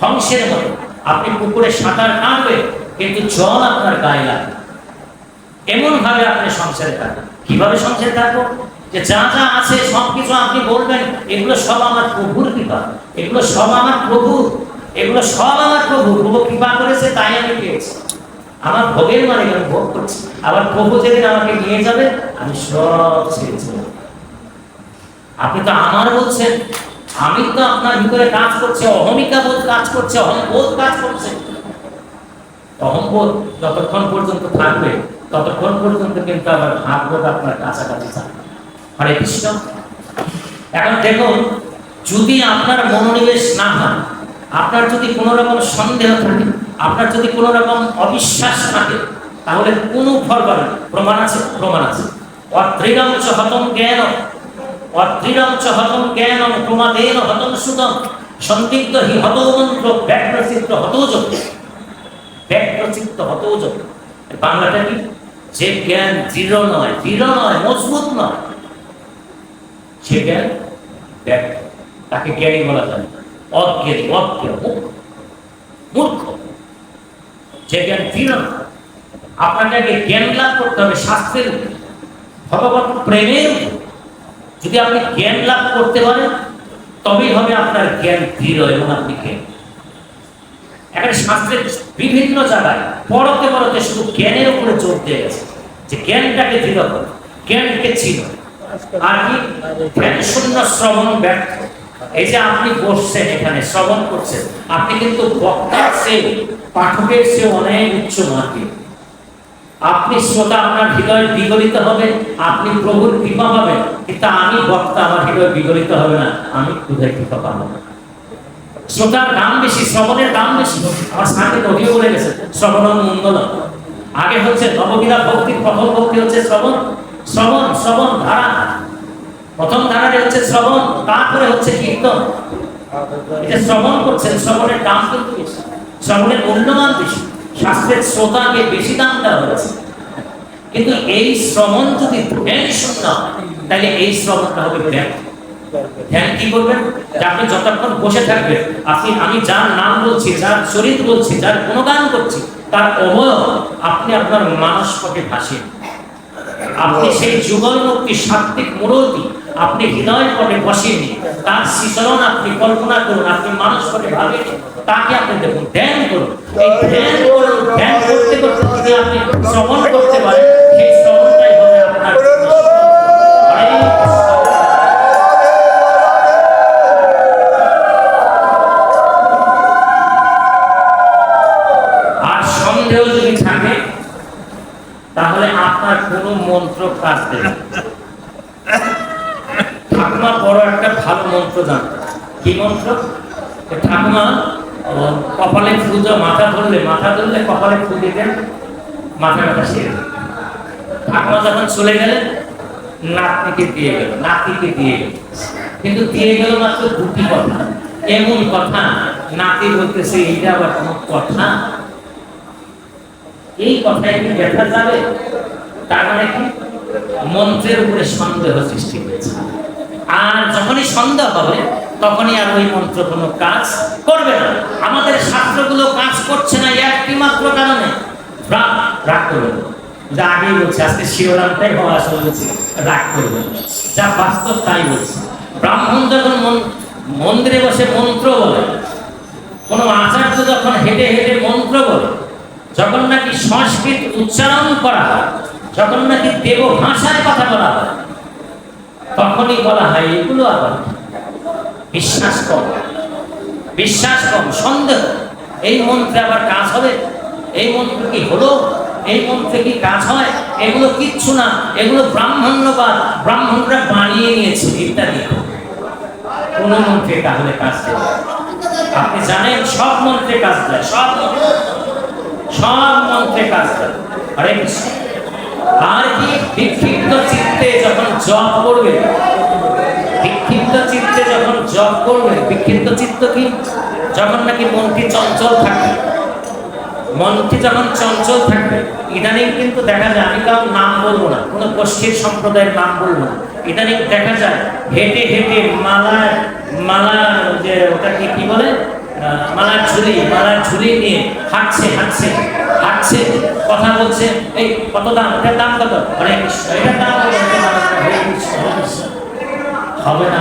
হংসের মতো, আপনি পুকুরে সাঁতার কাটবেন কিন্তু জল আপনার গায়ে লাগবে। এমন ভাবে আপনি সংসারে থাকবেন। কিভাবে সংসারে থাকবো? যে যা যা আছে সবকিছু আপনি বলবেন এগুলো সব আমার প্রভুর কৃপা, এগুলো সব আমার প্রভু, এগুলো সব আমার প্রভু। প্রভু কৃপা করেছে তাই আমি পেয়েছি। আমার ভোগের মালিক, আমি ভোগ করছি। আবার প্রভু যেদিন আমাকে নিয়ে যাবে আমি সব ছেড়ে চলে যাব। আপনি তো আমার বলছেন, আমি তো আপনার ভিতরে কাজ করছে, অহমিকা বোধ কাজ করছে, অহংবোধ কাজ করছে। অহংবোধ যতক্ষণ পর্যন্ত থাকবে ততক্ষণ পর্যন্ত কিন্তু আবার ভাগবত আপনার কাছাকাছি থাকবে। হরে কৃষ্ণ। এখন দেখুন, যদি আপনার মনোনিবেশ না হয়, আপনার যদি কোনো রকম সন্দেহ থাকে, আপনার যদি কোনো রকম অবিশ্বাস থাকে, তাহলে কোনো ফল পাবে না। প্রমাণ আছে, প্রমাণ আছে। অদৃঢ়ং চ হতং জ্ঞানং, অদৃঢ়ং চ হতং জ্ঞানং প্রমাদেন হতং সুতং সন্দিগ্ধ হি হতো মন্ত্র ব্যগ্রচিত্ত হতো যোগ। ব্যগ্রচিত্ত হতো যোগ বাংলাটা কি? যে জ্ঞান দৃঢ় নয়, দৃঢ় নয়, মজবুত নয়, সে জ্ঞান ব্যর্থ, তাকে জ্ঞানী বলা যায় না। অজ্ঞানী, অজ্ঞ, মূর্খ, মূর্খ। যে জ্ঞান দৃঢ় নয়, আপনাকে আগে জ্ঞান লাভ করতে হবে শাস্ত্রের উপর, ভগবত প্রেমের উপর। যদি আপনি জ্ঞান লাভ করতে পারেন তবেই হবে আপনার জ্ঞান দৃঢ় এবং আপনি জ্ঞান। এখানে শাস্ত্রের বিভিন্ন জায়গায় পড়তে পড়তে শুধু জ্ঞানের উপরে জোর দিয়ে গেছে, যে জ্ঞানটাকে দৃঢ় করো, জ্ঞানকে চিনো। আর কি? ধ্যান শূন্য শ্রবণ ব্যর্থ। এই যে আপনি বসছেন এখানে শ্রবণ করছেন, আপনি কিন্তু বক্তার চেয়ে, পাঠকের চেয়ে অনেক উচ্চ মার্গে। আপনি শ্রোতা, আপনার হৃদয় বিগলিত হবে, আপনি প্রভুর কৃপা পাবেন। কিন্তু আমি বক্তা, আমার হৃদয় বিগলিত হবে না, আমি কোথায় কৃপা পাবো না। শ্রোতার দাম বেশি, শ্রবণের দাম বেশি। আমার সাথে নদীও বলে গেছে শ্রবণ মঙ্গল। আগে হচ্ছে নববিধা ভক্তির প্রথম ভক্তি হচ্ছে শ্রবণ, শ্রবণ, শ্রবণ ধারা। প্রথম ধারাটা হচ্ছে শ্রবণ, তারপরে হচ্ছে কীর্তন। এটা শ্রবণ করছেন, শ্রবণের দাম কিন্তু বেশি, শ্রবণের মূল্যমান বেশি। শাস্ত্রের শ্রোতাকে বেশি দাম দেওয়া হয়েছে। কিন্তু এই শ্রবণ যদি ধ্যান শূন্য হয়, তাহলে এই শ্রবণটা হবে ব্যর্থ। ধ্যান কি করবেন? যে আপনি যতক্ষণ বসে থাকবেন, আমি যার নাম বলছি, যার চরিত্র বলছি, যার গুণগান করছি, তার অবয়ব আপনি আপনার মানস পটে ভাসিয়ে, আপনি সেই যুগল মুক্তি সাত্বিক মূরতি আপনি হৃদয় পটে বসিয়ে নিন, তার শিচরণ আপনি কল্পনা করুন, আপনি মানস পটে ভাবেন, তাকে আপনি দেখুন, ধ্যান করুন। এই ধ্যান করুন, ধ্যান করতে করতে যদি আপনি শ্রবণ করতে পারেন, সেই শ্রবণটাই হবে আপনার। আর সন্দেহ যদি থাকে তাহলে আপনার কোনো মন্ত্র কাজ দেবে না। ঠাকুমা বড় একটা ভালো মন্ত্র জানতো। কি মন্ত্র? ঠাকুমা কপালে ফুজো, মাথা ধরলে কপালে ফু দিতেন, মাথা ব্যথা সেরে। ঠাকুমা যখন চলে গেলেন, নাতনিকে দিয়ে গেল, নাতিকে দিয়ে গেল। কিন্তু দিয়ে গেল মাত্র দুটি কথা, এমন কথা নাতি বলতেছে এইটা আবার কোনো কথা? এই কথায় কি দেখা যাবে? তার মানে কি? মন্ত্রের উপরে সন্দেহ সৃষ্টি হয়েছে। আর যখনই সন্দেহ হবে তখনই আর ওই মন্ত্র কোনো কাজ করবে না। আমাদের শাস্ত্রগুলো কাজ করছে না একটি মাত্র কারণে, রাগ করবে না। যা আগেই বলছে, আজকে শিরোনামটাই হওয়া চলেছে, রাগ করবে না, যা বাস্তব তাই বলছে। ব্রাহ্মণ যখন মন্দিরে বসে মন্ত্র বলে, কোনো আচার্য যখন হেঁটে হেঁটে মন্ত্র বলে, যখন নাকি সংস্কৃত উচ্চারণ করা হয়, যখন নাকি দেব ভাষায় কথা বলা হয়, তখনই বলা হয় এগুলো আবার বিশ্বাস কম, বিশ্বাস কম, সন্দেহ। এই মন্ত্রে আবার কাজ হবে? এই মন্ত্র কি হলো? এই মন্ত্রে কি কাজ হয়? এগুলো কিচ্ছু না, এগুলো ব্রাহ্মণ্যবাদ, ব্রাহ্মণরা বানিয়ে নিয়েছে ইত্যাদি। কোন মন্ত্রে তাহলে কাজ দেবে? আপনি জানেন সব মন্ত্রে কাজ দেয়, সব মন্ত্রে কাজ দেয়। হরে কৃষ্ণ। আর কি? বিক্ষিপ্ত চিত্তে যখন জপ করবে, বিক্ষিপ্ত চিত্তে যখন জপ করবে, বিক্ষিপ্ত চিত্ত কি? যখন নাকি মনটি চঞ্চল থাকবে, মনটি যখন চঞ্চল থাকবে। ইদানিং কিন্তু দেখা যায়, আমি কারো নাম বলবো না, কোনো গোষ্ঠীর সম্প্রদায়ের নাম বলবো না, ইদানিং দেখা যায় হেঁটে হেঁটে মালা যে ওটা কি বলে, মালার ঝুলি নিয়ে হাঁটছে, কথা বলছে, এই কত দাম, এটার দাম কত, হরে কৃষ্ণ, এটার দাম কত, হবে না।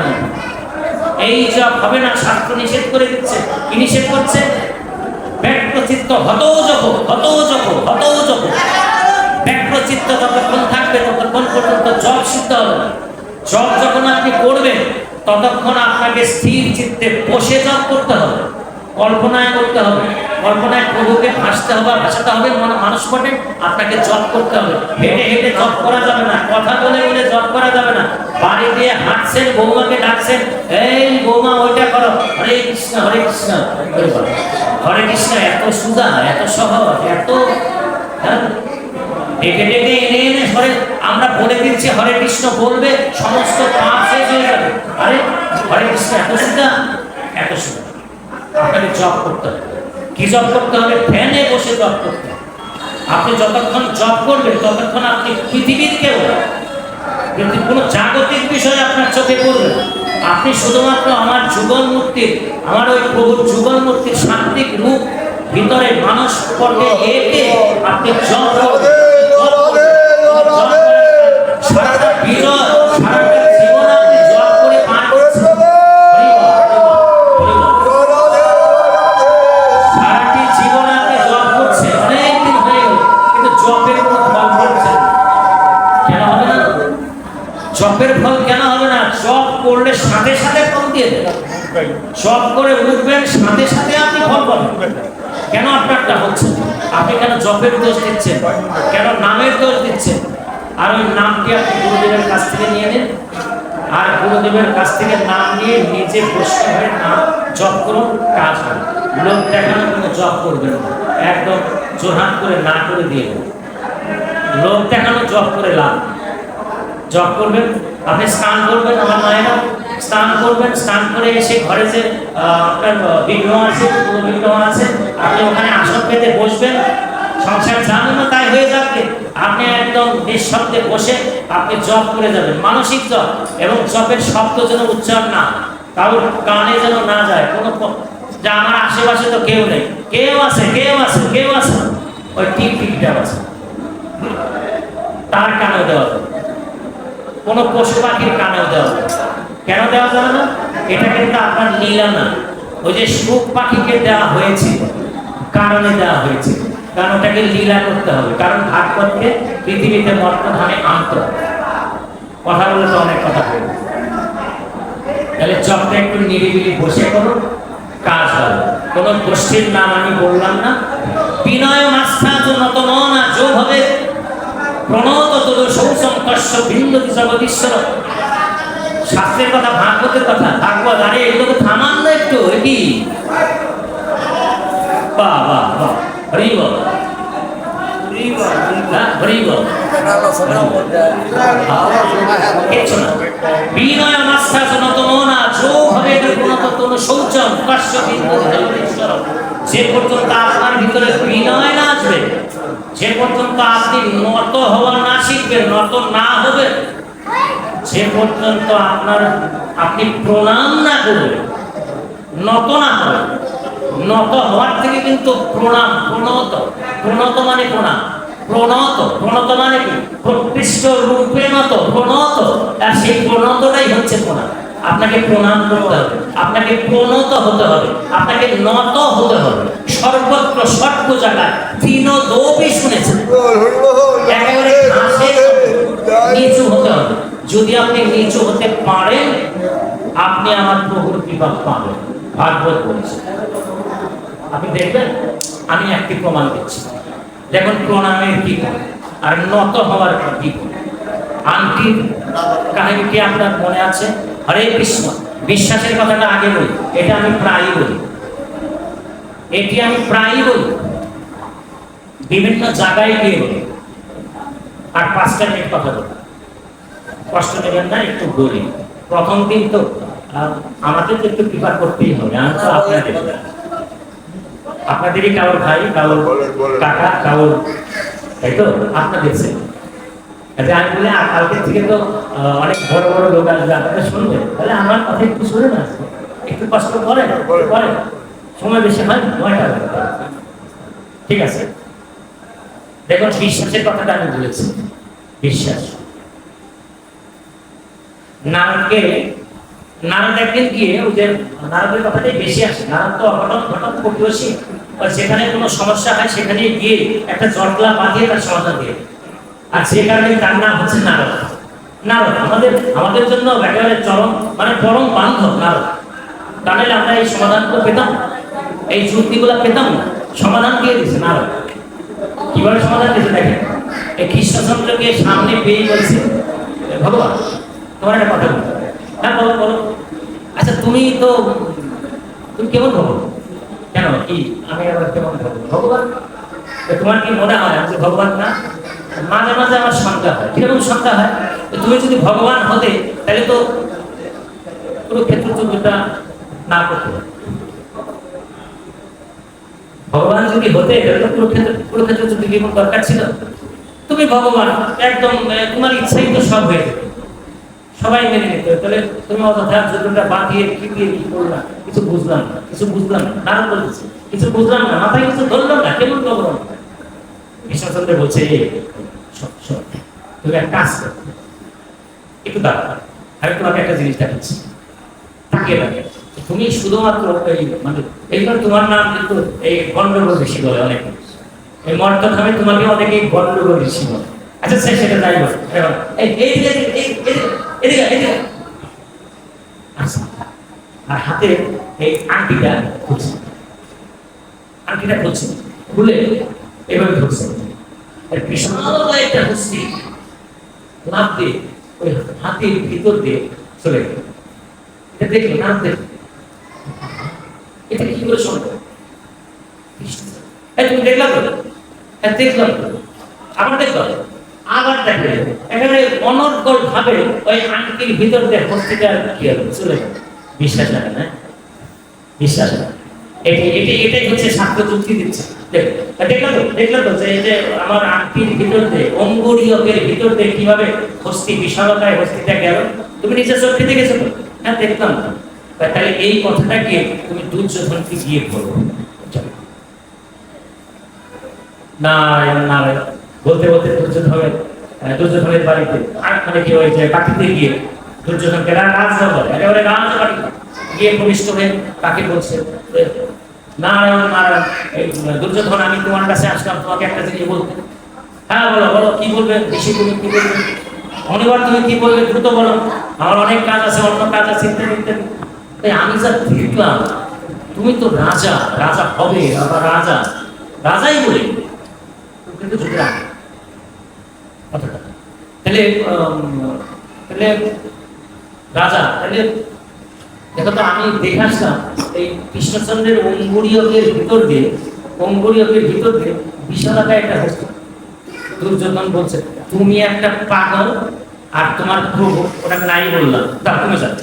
এই জব হবে না, শাস্ত্র নিষেধ করে দিচ্ছে। কি নিষেধ করছে? ব্যক্তচিত্ত হতোজক ব্যক্তচিত্ত যতক্ষণ থাকবে ততক্ষণ পর্যন্ত জপ সিদ্ধ হবে না। জপ যখন আপনি করবেন ততক্ষণ আপনাকে স্থির চিত্তে বসে জপ করতে হবে, কল্পনায় করতে হবে, কল্পনায় প্রভুকে ভাসাতে হবে মানুষ পটে। আপনাকে জপ করতে হবে, হেঁটে হেঁটে জপ করা যাবে না, কথা বলে বলে জপ করা যাবে না। বাড়ি দিয়ে হাঁটছেন, বৌমাকে ডাকছেন, এই বৌমা ওইটা করো, হরে কৃষ্ণ হরে কৃষ্ণ হরে কৃষ্ণ। এত সুদা, এত সহজ, এত ডেকে ডেকে এনে এনে আমরা বলে দিচ্ছি হরে কৃষ্ণ বলবে, সমস্ত পাপ শেষ হয়ে যাবে। আরে হরে কৃষ্ণ এত সুদা, এত সুদা। আপনাকে জপ করতে হবে। কি জপ করতে হবে? ধ্যানে বসে জপ করতে হবে। আপনি যতক্ষণ জপ করবেন ততক্ষণ আপনি পৃথিবীর কেউ কিন্তু কোনো জাগতিক বিষয় আপনার চোখে পড়বে। আপনি শুধুমাত্র আমার যুগল মূর্তির, আমার ওই প্রভুর যুগল মূর্তির শান্তিক রূপ ভিতরে মানুষ পড়বে একে আপনি জপ করবেন। সারাটা বিরোধ, সারাটা জীবন আপনি জপ করে পার করছেন। সারাটি জীবন আপনি জপ করছেন, অনেকদিন হয়ে গেল, কিন্তু জপের কোনো ফল পাচ্ছেন কেন হবে না? জপের ফল কেন হবে না? জপ করলে সাথে সাথে ফল দিয়ে দেবে। জপ করে উঠবেন, সাথে সাথে আপনি ফল পাবেন। কেন আপনারটা হচ্ছে? আপনি কেন জপের দোষ দিচ্ছেন? কেন নামের দোষ দিচ্ছেন? আর ওই নামটি আপনি গুরুদেবের কাছ থেকে নিয়ে নিন, আর গুরুদেবের কাছ থেকে নাম নিয়ে নিজে বসে হয়ে নাম জপ করুন, কাজ হবে। লোক দেখানো কোনো জপ করবেন না, একদম জোরহাট করে না করে দিয়ে দেবেন। লোক দেখানো জপ করে লাভ। জপ করবেন, আপনি স্নান করবেন, আমার মায়েরা স্নান করবেন, স্নান করে এসে ঘরে যে আপনার বিগ্রহ আছে, পুরো বিগ্রহ আছে, আপনি ওখানে আসন পেতে বসবেন। সংসার জানেন না তাই হয়ে যাবে, আপনি একদম নিঃশব্দে বসে আপনি জপ করে যাবেন, মানসিক জপ। এবং জপের শব্দ যেন উচ্চারণ না, কারোর কানে যেন না যায়। কোনো যা আমার আশেপাশে তো কেউ নেই, কেউ আছে কেউ আছে কেউ আছে, ওই টিপ টিপটা আছে, তার কানেও দেওয়া যাবে, কোনো পশু পাখির কানেও দেওয়া যাবে। কেন দেওয়া যাবে না? এটা কিন্তু আপনার লীলা না। ওই যে সুখ পাখিকে দেওয়া হয়েছে কারণে দেওয়া হয়েছে, কারণ ওটাকে লীলা করতে হবে। কারণ ভাগবতকে পৃথিবীতে মর্তধামে আনতে হবে। কথা বলে তো অনেক কথা বলবে, তাহলে জপটা একটু নিরিবিলি বসে করুন, কাজ হবে। কোন গোষ্ঠীর নাম আমি বললাম না। বিনয় মাস্তা নত মনা যো হবে প্রণত তদ সৌসম কশ্য বিন্দতি জগদীশ্বর। শাস্ত্রের কথা, ভাগবতের কথা, ভাগবত। আরে এগুলোকে থামান না একটু, কি বাহ বাহ বাহ, হরি বল হরি বল। বিনয় মাস্তা নত মনা যো হবে প্রণত তদ সৌচম কশ্য বিন্দতি জগদীশ্বর। যে পর্যন্ত আপনার ভিতরে বিনয় না আসবে, যে পর্যন্ত আপনি নত হওয়া না শিখবেন, নত না হবেন, যে পর্যন্ত আপনি প্রণাম না করবেন, নত না হবেন। নত হওয়ার থেকে কিন্তু প্রণাম, প্রণত মানে প্রণাম, প্রণত মানে কি? প্রকৃষ্ট রূপে নত, প্রণত। আর সেই প্রণতটাই হচ্ছে প্রণাম। আপনাকে প্রণাম করতে হবে, আপনাকে প্রণত হতে হবে, আপনাকে নত হতে হবে। সর্বত্র সর্ব জায়গায় তৃণদোপি শুনেছেন, একেবারে ঘাসে নিচু হতে হবে। যদি আপনি নিচু হতে পারেন, আপনি আমার প্রভুর কৃপা পাবেন। ভাগবত বলছে, আপনি দেখবেন। আমি একটি প্রমাণ দিচ্ছি, দেখুন প্রণামের কি আর নত হওয়ার কি। আংটির কাহিনীটি আপনার মনে আছে? হরে কৃষ্ণ, বিশ্বাসের কথাটা আগে বলি, এটা আমি প্রায়ই বলি, এটি আমি প্রায়ই বলি, বিভিন্ন জায়গায় গিয়ে বলি। আর 5টা মিনিট কথা বলি, কষ্ট নেবেন না, একটু বলি। প্রথম দিন তো আমাদের তো একটু প্রিপার করতেই হবে। আমি তো আপনাদেরই কারোর ভাই, কারোর কাকা, কারোর, তাই তো আপনাদের আমি বলি কালকে থেকে তো অনেক বড় বড় লোক আসবে, আপনারা শুনবেন, তাহলে আমার কথা একটু শুনে না, একটু কষ্ট করে, সময় বেশি হয়, 9টা ঠিক আছে। দেখুন বিশ্বাসের কথাটা আমি বলেছি, বিশ্বাস। নারদকে নারদ একদিন গিয়ে ওই যে নারদের কথাটাই বেশি আসে, নারদ তো অঘটন ঘটন প্রতিবেশী, যেখানে কোনো সমস্যা হয় সেখানে গিয়ে একটা জটলা বাঁধিয়ে তার সমাধান দিয়ে, আর যে কারণে তার নাম হচ্ছে নারদ। নারদ আমাদের আমাদের জন্য একেবারে চরম মানে পরম বান্ধব নারদ। তাহলে আমরা এই সমাধানগুলো পেতাম, এই যুক্তিগুলো পেতাম না, সমাধান দিয়ে দিচ্ছে নারদ। কিভাবে সমাধান দিতে দেখেন, এই কৃষ্ণচন্দ্রকে সামনে পেয়ে বলছে, ভগবান তোমার একটা কথা বলতে। হ্যাঁ বলো বলো। আচ্ছা তুমি তো তুমি কেমন ভগবান? কেন কি আমি আবার কেমন ভগবান? তোমার কি মনে হয় আমি ভগবান না? মাঝে মাঝে আমার শঙ্কা হয়। কিরকম শঙ্কা হয়? তুমি যদি ভগবান হতে তাহলে তো কুরুক্ষেত্র যুদ্ধটা না করতে হবে। ভগবান যদি হতে তাহলে তো কুরুক্ষেত্র যুদ্ধ কি কোনো দরকার ছিল? তুমি ভগবান, একদম তোমার ইচ্ছাই তো সব হয়ে যেত, সবাই মেনে নিত। তাহলে তুমি অযথা যুদ্ধটা বাঁধিয়ে কি দিয়ে কি করলাম? কিছু বুঝলাম না, কিছু বুঝলাম না। নারদ বলছে কিছু বুঝলাম না, মাথায় কিছু ধরলাম না, কেমন ভগবান? কৃষ্ণচন্দ্র বলছে তুমি এক কাজ করো, একটু দাঁড়া, আমি তোমাকে একটা জিনিস দেখাচ্ছি, তাকিয়ে লাগে। তুমি শুধুমাত্র এই মানে এইবার তোমার নাম কিন্তু এই গন্ডগোল ঋষি বলে অনেকে, এই মর্তধামে তোমাকে অনেকে গন্ডগোল ঋষি বলে। আচ্ছা সেটা যাই বল, আর হাতে এই আংটিটা খুলছে, আংটিটা খুলছে, খুলে এভাবে ধরছে, বিশাল একটা হস্তি লাফ দিয়ে ওই হাতির ভিতর দিয়ে চলে গেল। এটা দেখলো না, এটা কি করে সম্ভব? তুমি দেখলাম তো? হ্যাঁ দেখলাম তো, আবার দেখলাম, আবার দেখলে একেবারে অনর্গল ভাবে ওই আংটির ভিতর দিয়ে হস্তিটা কি হলো চলে গেল। বিশ্বাস লাগে না? বিশ্বাস না। এটাই হচ্ছে শাস্ত্র যুক্তি দিচ্ছে। দেখলাম তো যে এই যে আমার আংটির ভিতর দিয়ে অঙ্গুরীয়কের ভিতর দিয়ে কিভাবে হস্তি বিশালতায় হস্তিটা গেল, তুমি নিজের চোখে দেখেছো তো? হ্যাঁ দেখলাম তো। তাহলে এই কথাটাকে তুমি দুর্যোধনকে গিয়ে বলো। না বলতে বলতে দুর্যোধনের বাড়িতে আর মানে কি হয়েছে, বাটিতে গিয়ে দুর্যোধনকে রাজদরবারে একেবারে রাজবাড়ি গিয়ে প্রবিষ্ট হয়ে তাকে বলছে, নারায়ণ নারায়ণ দুর্যোধন আমি তোমার কাছে আসলাম তোমাকে একটা জিনিস বলতে। হ্যাঁ বলো বলো, কি বলবে ঋষি, তুমি কি বলবে? অনিবার তুমি কি বলবে দ্রুত বলো, আমার অনেক কাজ আছে, অন্য কাজ আছে ইত্যাদি ইত্যাদি। তাই আমি যা দেখলাম, তুমি তো রাজা, রাজা হবে আবার রাজা, রাজাই বলে কিন্তু যদি কথাটা তাহলে তাহলে রাজা, তাহলে দেখো তো আমি দেখে আসলাম এই কৃষ্ণচন্দ্রের অঙ্গুরীয়কের ভিতর দিয়ে বিশালাকার একটা হস্তি। দুর্যোধন বলছে তুমি একটা পাগল আর তোমার প্রভু ওটা নাই বললাম, তা তুমি যাও,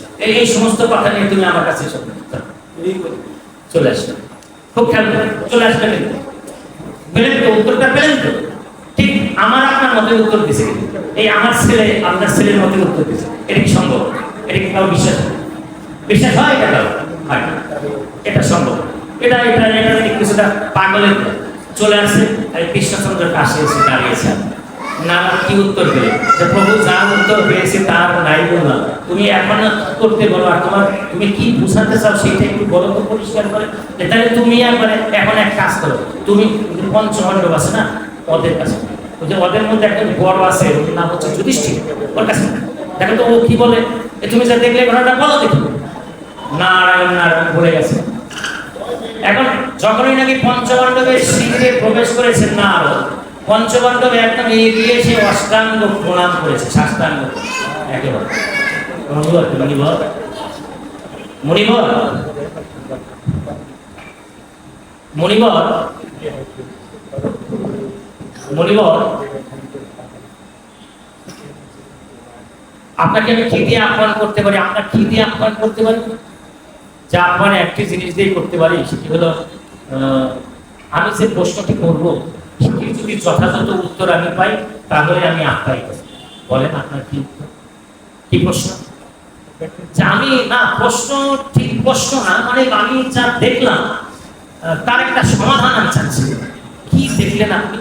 এই সমস্ত কথা নিয়ে তুমি আমার কাছে এসো। চলে আসলে খুব খেয়াল করে চলে আসলে পেলেন তো, উত্তরটা পেলেন তো? ঠিক আমার আপনার মতে উত্তর দিছে, এই আমার ছেলে আপনার ছেলের মতে উত্তর দিছে। এটা কি সম্ভব? এটা কি কাউ বিশ্বাস হয়? এটা কাউ হয়? এটা সম্ভব? এটা এটা এটা কিছুটা পাগলের চলে আসে আর কৃষ্ণচন্দ্রের কাছে এসে দাঁড়িয়েছে। না কি উত্তর পেলে যে প্রভু যা উত্তর পেয়েছে তার নাই বললাম, তুমি এখন করতে বলো, আর তোমার তুমি কি বুঝাতে চাও সেটা একটু বলো তো পরিষ্কার করে। তাহলে তুমি একবারে এখন এক কাজ করো, তুমি পঞ্চপাণ্ডব আছে না ওদের কাছে, ওই যে ওদের মধ্যে একটা বড় আছে ওর নাম হচ্ছে যুধিষ্ঠির, ওর কাছে দেখো তো ও কি বলে। তুমি যা দেখলে ঘটনাটা বলো দেখো। নারায়ণ নারায়ণ বলে গেছে। এখন যখনই নাকি পঞ্চপাণ্ডবের শিবিরে প্রবেশ করেছেন না, আরো পঞ্চপাণ্ডব একদম এগিয়ে এসে অষ্টাঙ্গ প্রণাম করেছে, সাষ্টাঙ্গ একেবারে। মণিবর আপনাকে আমি কি দিয়ে আহ্বান করতে পারি? আপনার কি দিয়ে আহ্বান করতে পারি? যা আহ্বান একটি জিনিস দিয়ে করতে পারি, সেটি হলো আমি যে প্রশ্নটি করবো সেটি যদি যথাযথ উত্তর আমি পাই তাহলে আমি আপ্যায়িত। বলেন আপনার কি প্রশ্ন? আমি না প্রশ্ন ঠিক প্রশ্ন না, মানে আমি যা দেখলাম তার একটা সমাধান আমি চাচ্ছি। কি দেখলেন আপনি?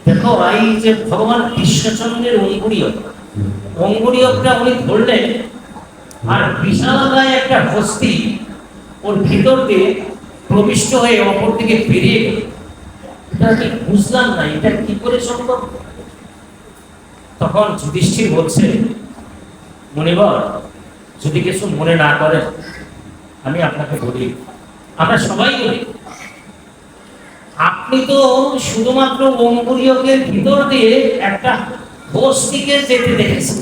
দেখো এই যে ভগবান কৃষ্ণচন্দ্রের অঙ্গুরীয়কটা উনি ধরলেন, আর বিশালকায় একটা হস্তি ওর ভিতর দিয়ে প্রবিষ্ট হয়ে অপর দিকে বেরিয়ে গেল। এটা আমি বুঝলাম না, এটা কি করে সম্ভব। তখন যুধিষ্ঠির বলছে, মুনিবর, যদি কিছু মনে না করেন, আমি আপনাকে বলি, আমরা সবাই বলি, আপনি তো শুধুমাত্র অঙ্গুরীয়কের ভিতর দিয়ে একটা হস্তিকে যেতে দেখেছেন।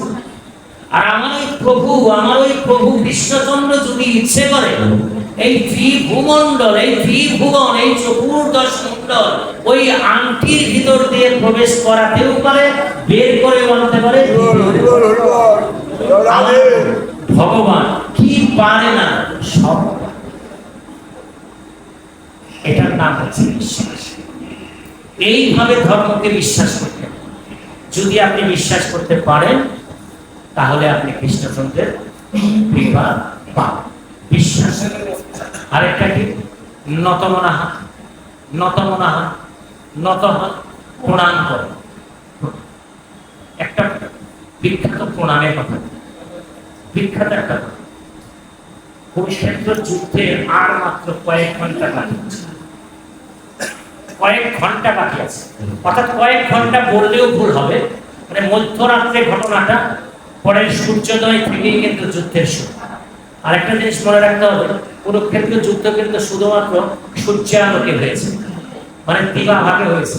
আর আমার ওই প্রভু কৃষ্ণচন্দ্র যদি ইচ্ছে করে এই ত্রিভুমণ্ডল, এই ত্রিভুবন, এই চতুর্দশ মণ্ডল ওই আংটির ভিতর দিয়ে প্রবেশ করাতেও পারে, বের করে আনতে পারে। ভগবান কি পারে না, সব। এটার নাম হচ্ছে বিশ্বাস। এইভাবে ধর্মকে বিশ্বাস করতে, যদি আপনি বিশ্বাস করতে পারেন, তাহলে আপনি কৃষ্ণচন্দ্রের কৃপা পাবেন। বিশ্বাস। আরেকটা কি? নতমনা হাত, নতমনা হাত, নত হাত, প্রণাম করে। একটা বিখ্যাত প্রণামের কথা, বিখ্যাত একটা কথা। কুরুক্ষেত্র যুদ্ধে আর মাত্র কয়েক ঘন্টা বাকি আছে, কয়েক ঘন্টা বাকি আছে, অর্থাৎ কয়েক ঘন্টা বললেও ভুল হবে। মানে মধ্যরাত্রে ঘটনাটা, পরের সূর্যোদয় থেকেই কিন্তু যুদ্ধের শুরু। আরেকটা জিনিস মনে রাখতে হবে, কুরুক্ষেত্র যুদ্ধ কিন্তু শুধুমাত্র সূর্যালোকে হয়েছে, মানে দিবা ভাগে হয়েছে।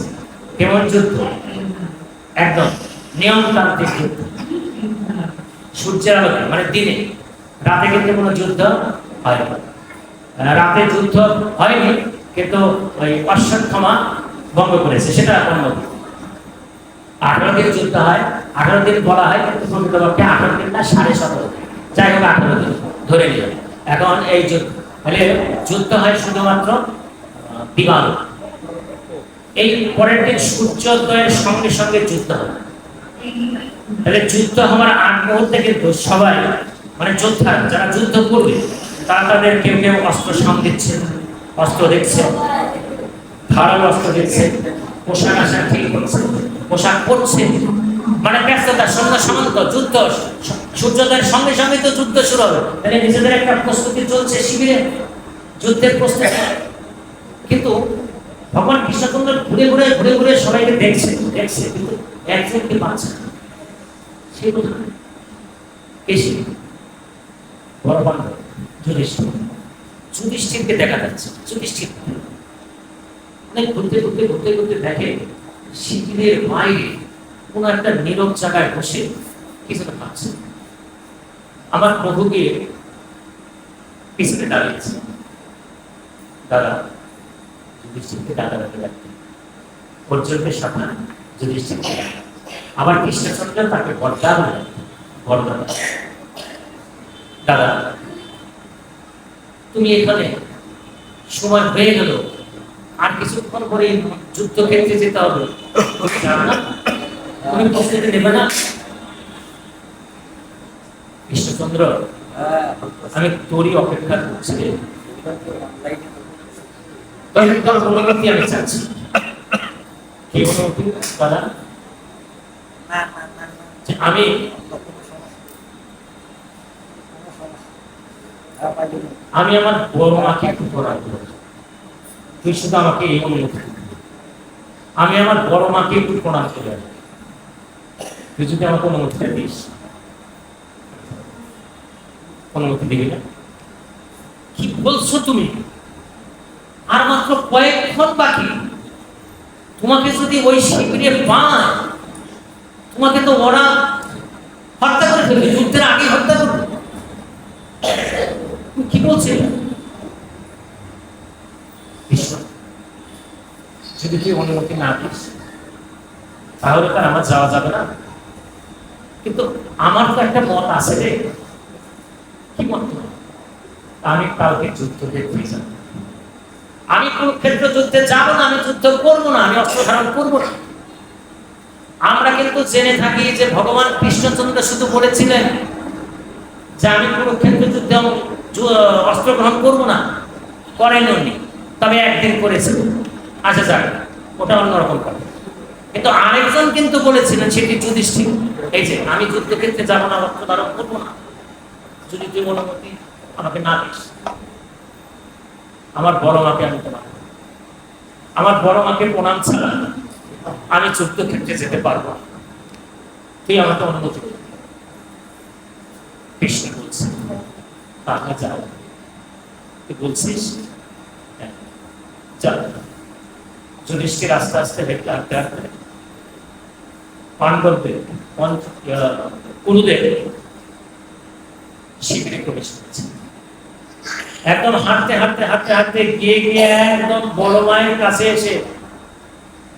কেমন যুদ্ধ? একদম নিয়মতান্ত্রিক যুদ্ধ, সূর্যের আলোকে, মানে দিনে। রাতে কিন্তু কোনো যুদ্ধ হয়নি। রাতে যুদ্ধ হয়নি, কিন্তু ওই অশ্বত্থামা ভঙ্গ করেছে, সেটা বন্ধ। 18 দিন যুদ্ধ হয়, 18 দিন বলা হয়, কিন্তু প্রকৃতপক্ষে 18 দিন না, 17.5 দিন, যাই হোক 18 দিন ধরে নিল। এখন এই যুদ্ধ হয় শুধুমাত্র দিবালো। এই পরের দিন সূর্যোদয়ের সঙ্গে সঙ্গে যুদ্ধ হয়। তাহলে যুদ্ধ হওয়ার আগ মুহূর্তে কিন্তু সবাই, মানে যোদ্ধা যারা যুদ্ধ করবে, তারা তাদের কেউ কেউ অস্ত্র সামনে দিচ্ছে, অস্ত্র দেখছে, ধারালো অস্ত্র দেখছে, পোশাক আশাক ঠিক করছে, পোশাক পরছে, মানে ব্যস্ততা, সৈন্য সামন্ত, যুদ্ধ। সূর্যোদয়ের সঙ্গে সঙ্গে তো যুদ্ধ শুরু হবে। তাহলে নিজেদের একটা প্রস্তুতি চলছে, শিবিরে যুদ্ধের প্রস্তুতি। কিন্তু ভগবান কৃষ্ণচন্দ্র ঘুরে ঘুরে ঘুরে ঘুরে সবাইকে দেখছে, কিন্তু একজনকে পাচ্ছে না। সে কোথায়? এসে বড় বান্ধব যুধিষ্ঠিরকে দেখা যাচ্ছে। যুধিষ্ঠির ঘুরতে ঘুরতে ঘুরতে ঘুরতে দেখে শিবিরের বাইরে কোন একটা নীরব জায়গায় বসে কিছুটা ভাবছে। আমার প্রভুকে পিছনে দাঁড়িয়েছে। দাদা, যুধিষ্ঠিরকে দাদা ডাকতে, অর্জুনকে সাথে যুধিষ্ঠিরকে, আবার কৃষ্ণচন্দ্র তাকে বরদা বলে, বরদা। দাদা, তুমি এখানে, সময় হয়ে গেল, আর কিছুক্ষণ পরে যুদ্ধক্ষেত্রে যেতে হবে, তুমি প্রস্তুতি নেবে না? কৃষ্ণচন্দ্র, আমি তোরই অপেক্ষা করছি, অনুমতি আমি চাচ্ছি। কি অনুমতি দাদা? আমি আমার বড় মাকে একটু প্রণাম করব। তুই শুধু আমাকে এই অনুমতি দিবি, আমি আমার বড় মাকে একটু প্রণাম করে আসবো। তুই যদি আমাকে অনুমতিটা দিস। অনুমতি দিবি না? কি বলছো তুমি? আর মাত্র কয়েকক্ষণ বাকি। তোমাকে যদি ওই শিবিরে পায়, তোমাকে তো ওরা হত্যা করে ফেলবে, যুদ্ধের আগে হত্যা করবে। কি বলছে? যদি তুই অনুমতি না দিস, তাহলে তার আমার যাওয়া যাবে না। কিন্তু আমার তো একটা মত আছে রে। কি মত? আমি কাউকে যুদ্ধ দেখতে যাব, আমি কুরুক্ষেত্র যুদ্ধে যাব না, আমি যুদ্ধ করব না, আমি অস্ত্র ধারণ করব না। আমরা কিন্তু জেনে থাকি যে ভগবান কৃষ্ণচন্দ্র শুধু বলেছিলেন যে আমি কুরুক্ষেত্র যুদ্ধে অস্ত্র গ্রহণ করব না, করেননি, তবে একদিন করেছিল। আচ্ছা যাক, ওটা অন্যরকম কথা। কিন্তু আরেকজন কিন্তু বলেছিলেন, সেটি যুধিষ্ঠির, এই যে আমি যুদ্ধক্ষেত্রে যাব না, অস্ত্র ধারণ করব না। যদি তুই অনুমতি আমাকে না দিস, আমার বড় মাকে আমি প্রণাম করব। আমার বড় মাকে প্রণাম ছাড়া আমি যুদ্ধক্ষেত্রে যেতে পারবো না, তুই আমাকে অনুমতি দিবি। কৃষ্ণ বলছে তাহলে যাও। তুই বলছিস হ্যাঁ, যাও। যুধিষ্ঠির আস্তে আস্তে হেঁটে হাঁটতে হাঁটতে পাণ্ডবদের কুরুদের শিবিরে প্রবেশ করেছে। একদম হাঁটতে হাঁটতে হাঁটতে হাঁটতে গিয়ে গিয়ে একদম বড় মায়ের কাছে এসে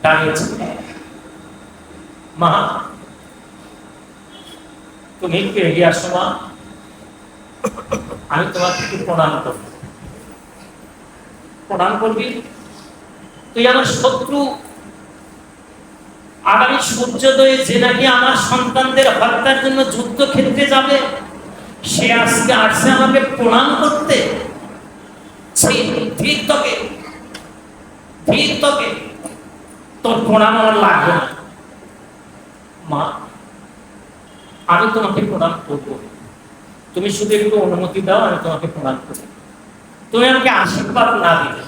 দাঁড়িয়েছে। মা, তুমি একটু এগিয়ে আসো মা, আমি তোমাকে একটু প্রণাম করব। প্রণাম করবি? তুই আমার শত্রু, আগামী সূর্যোদয়ে যে নাকি আমার সন্তানদের হত্যার জন্য যুদ্ধক্ষেত্রে যাবে, সে আজকে আসছে আমাকে প্রণাম করতে? ধীর তোকে, ধীর তোকে, তোর প্রণাম আমার লাগবে না। মা, আমি তোমাকে প্রণাম করব, তুমি শুধু একটু অনুমতি দাও, আমি তোমাকে প্রণাম করব। তুমি আমাকে আশীর্বাদ না দিলে,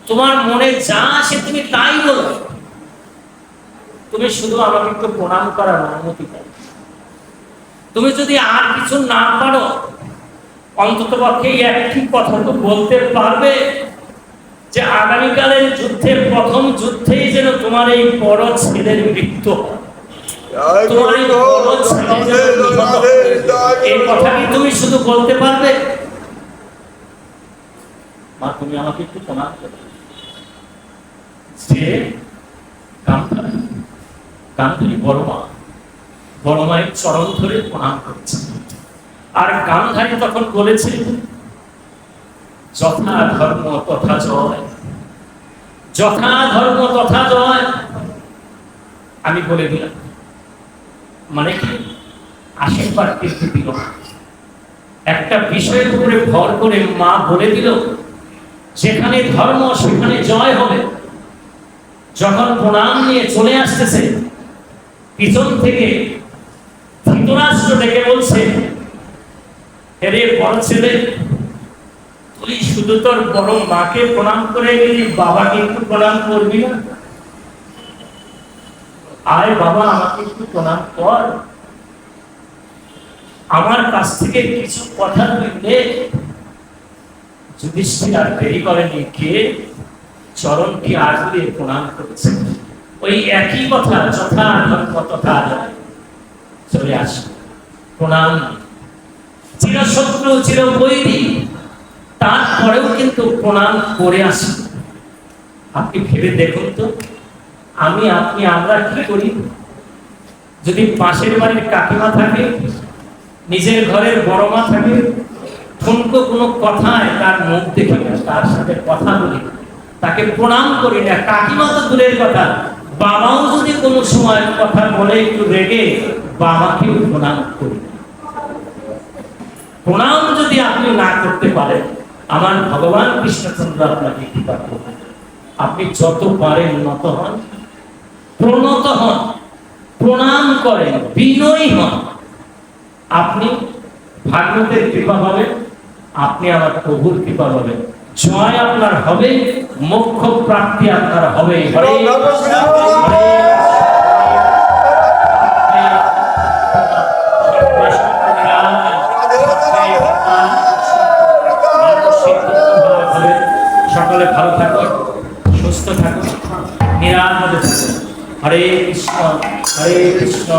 তোমার মনে যা আসে তুমি তাই বলো, তুমি শুধু আমাকে একটু প্রণাম করার অনুমতি দাও। তুমি যদি আর কিছু না পারো, অন্তত পক্ষে একটি কথা তো বলতে পারবে যে আগামীকালের যুদ্ধের প্রথম যুদ্ধেই যেন তোমার এই বড় ছেলের মৃত্যু হয়, তোমার এই বড় ছেলে যেন নিহত হয়। এই কথা কি তুমি শুধু বলতে পারবে? মা, তুমি আমাকে একটু প্রণাম করো। যে গান্ধারী বড় মায়ের চরণ ধরে প্রণাম করছে। আর গান্ধারী তখন বলেছে, যথা ধর্ম তথা জয়, যথা ধর্ম তথা জয়। আমি বলে দিলাম, মানে কি আশীর্বাদ কিন্তু দিল না, একটা বিষয়ের উপরে ভর করে মা বলে দিল যেখানে ধর্ম সেখানে জয় হবে। যখন প্রণাম নিয়ে চলে আসতেছে, পিছন থেকে ধৃতরাষ্ট্র ডেকে বলছে, এরে বড় ছেলে, তুই শুধু তোর বড় মাকে প্রণাম করে গেলি, বাবাকে একটু প্রণাম করবি না? আয় বাবা, আমাকে একটু প্রণাম কর, আমার কাছ থেকে কিছু কথা তুই নে। যুধিষ্ঠির আর দেরি করেনি, কে চরণকে আগলে প্রণাম করেছে। ওই একই কথা, যথা ধর্ম তথা জয়, চলে আসে প্রণাম। চিরশত্রু চির বৈরী, তারপরেও কিন্তু প্রণাম করে আসে। আপনি ভেবে দেখুন তো, আমি আপনি আমরা কি করি? যদি পাশের বাড়ির কাকিমা থাকে, নিজের ঘরের বড় মা থাকে, ঠুনকো কোনো কথায় তার মুখ দেখি না, তার সাথে কথা বলি, তাকে প্রণাম করি না। কাকিমা তো দূরের কথা, বাবাও যদি কোনো সময় কথা বলে একটু রেগে, বাবাকেও প্রণাম করি। প্রণাম যদি আপনি না করতে পারেন, আমার ভগবান কৃষ্ণচন্দ্র আপনাকে কৃপা করবেন। আপনি যত পারেন নত হন, প্রণত হন, প্রণাম করেন, বিনয়ী হন, আপনি ভাগবতের কৃপা পাবেন, আপনি আমার প্রভুর কৃপা পাবেন। জয় আপনার হবে, মোক্ষ প্রাপ্তি আপনার হবে। হরে সকলে ভালো থাকুন, সুস্থ থাকুন, নিরাপদে থাকুন। হরে কৃষ্ণ, হরে কৃষ্ণ।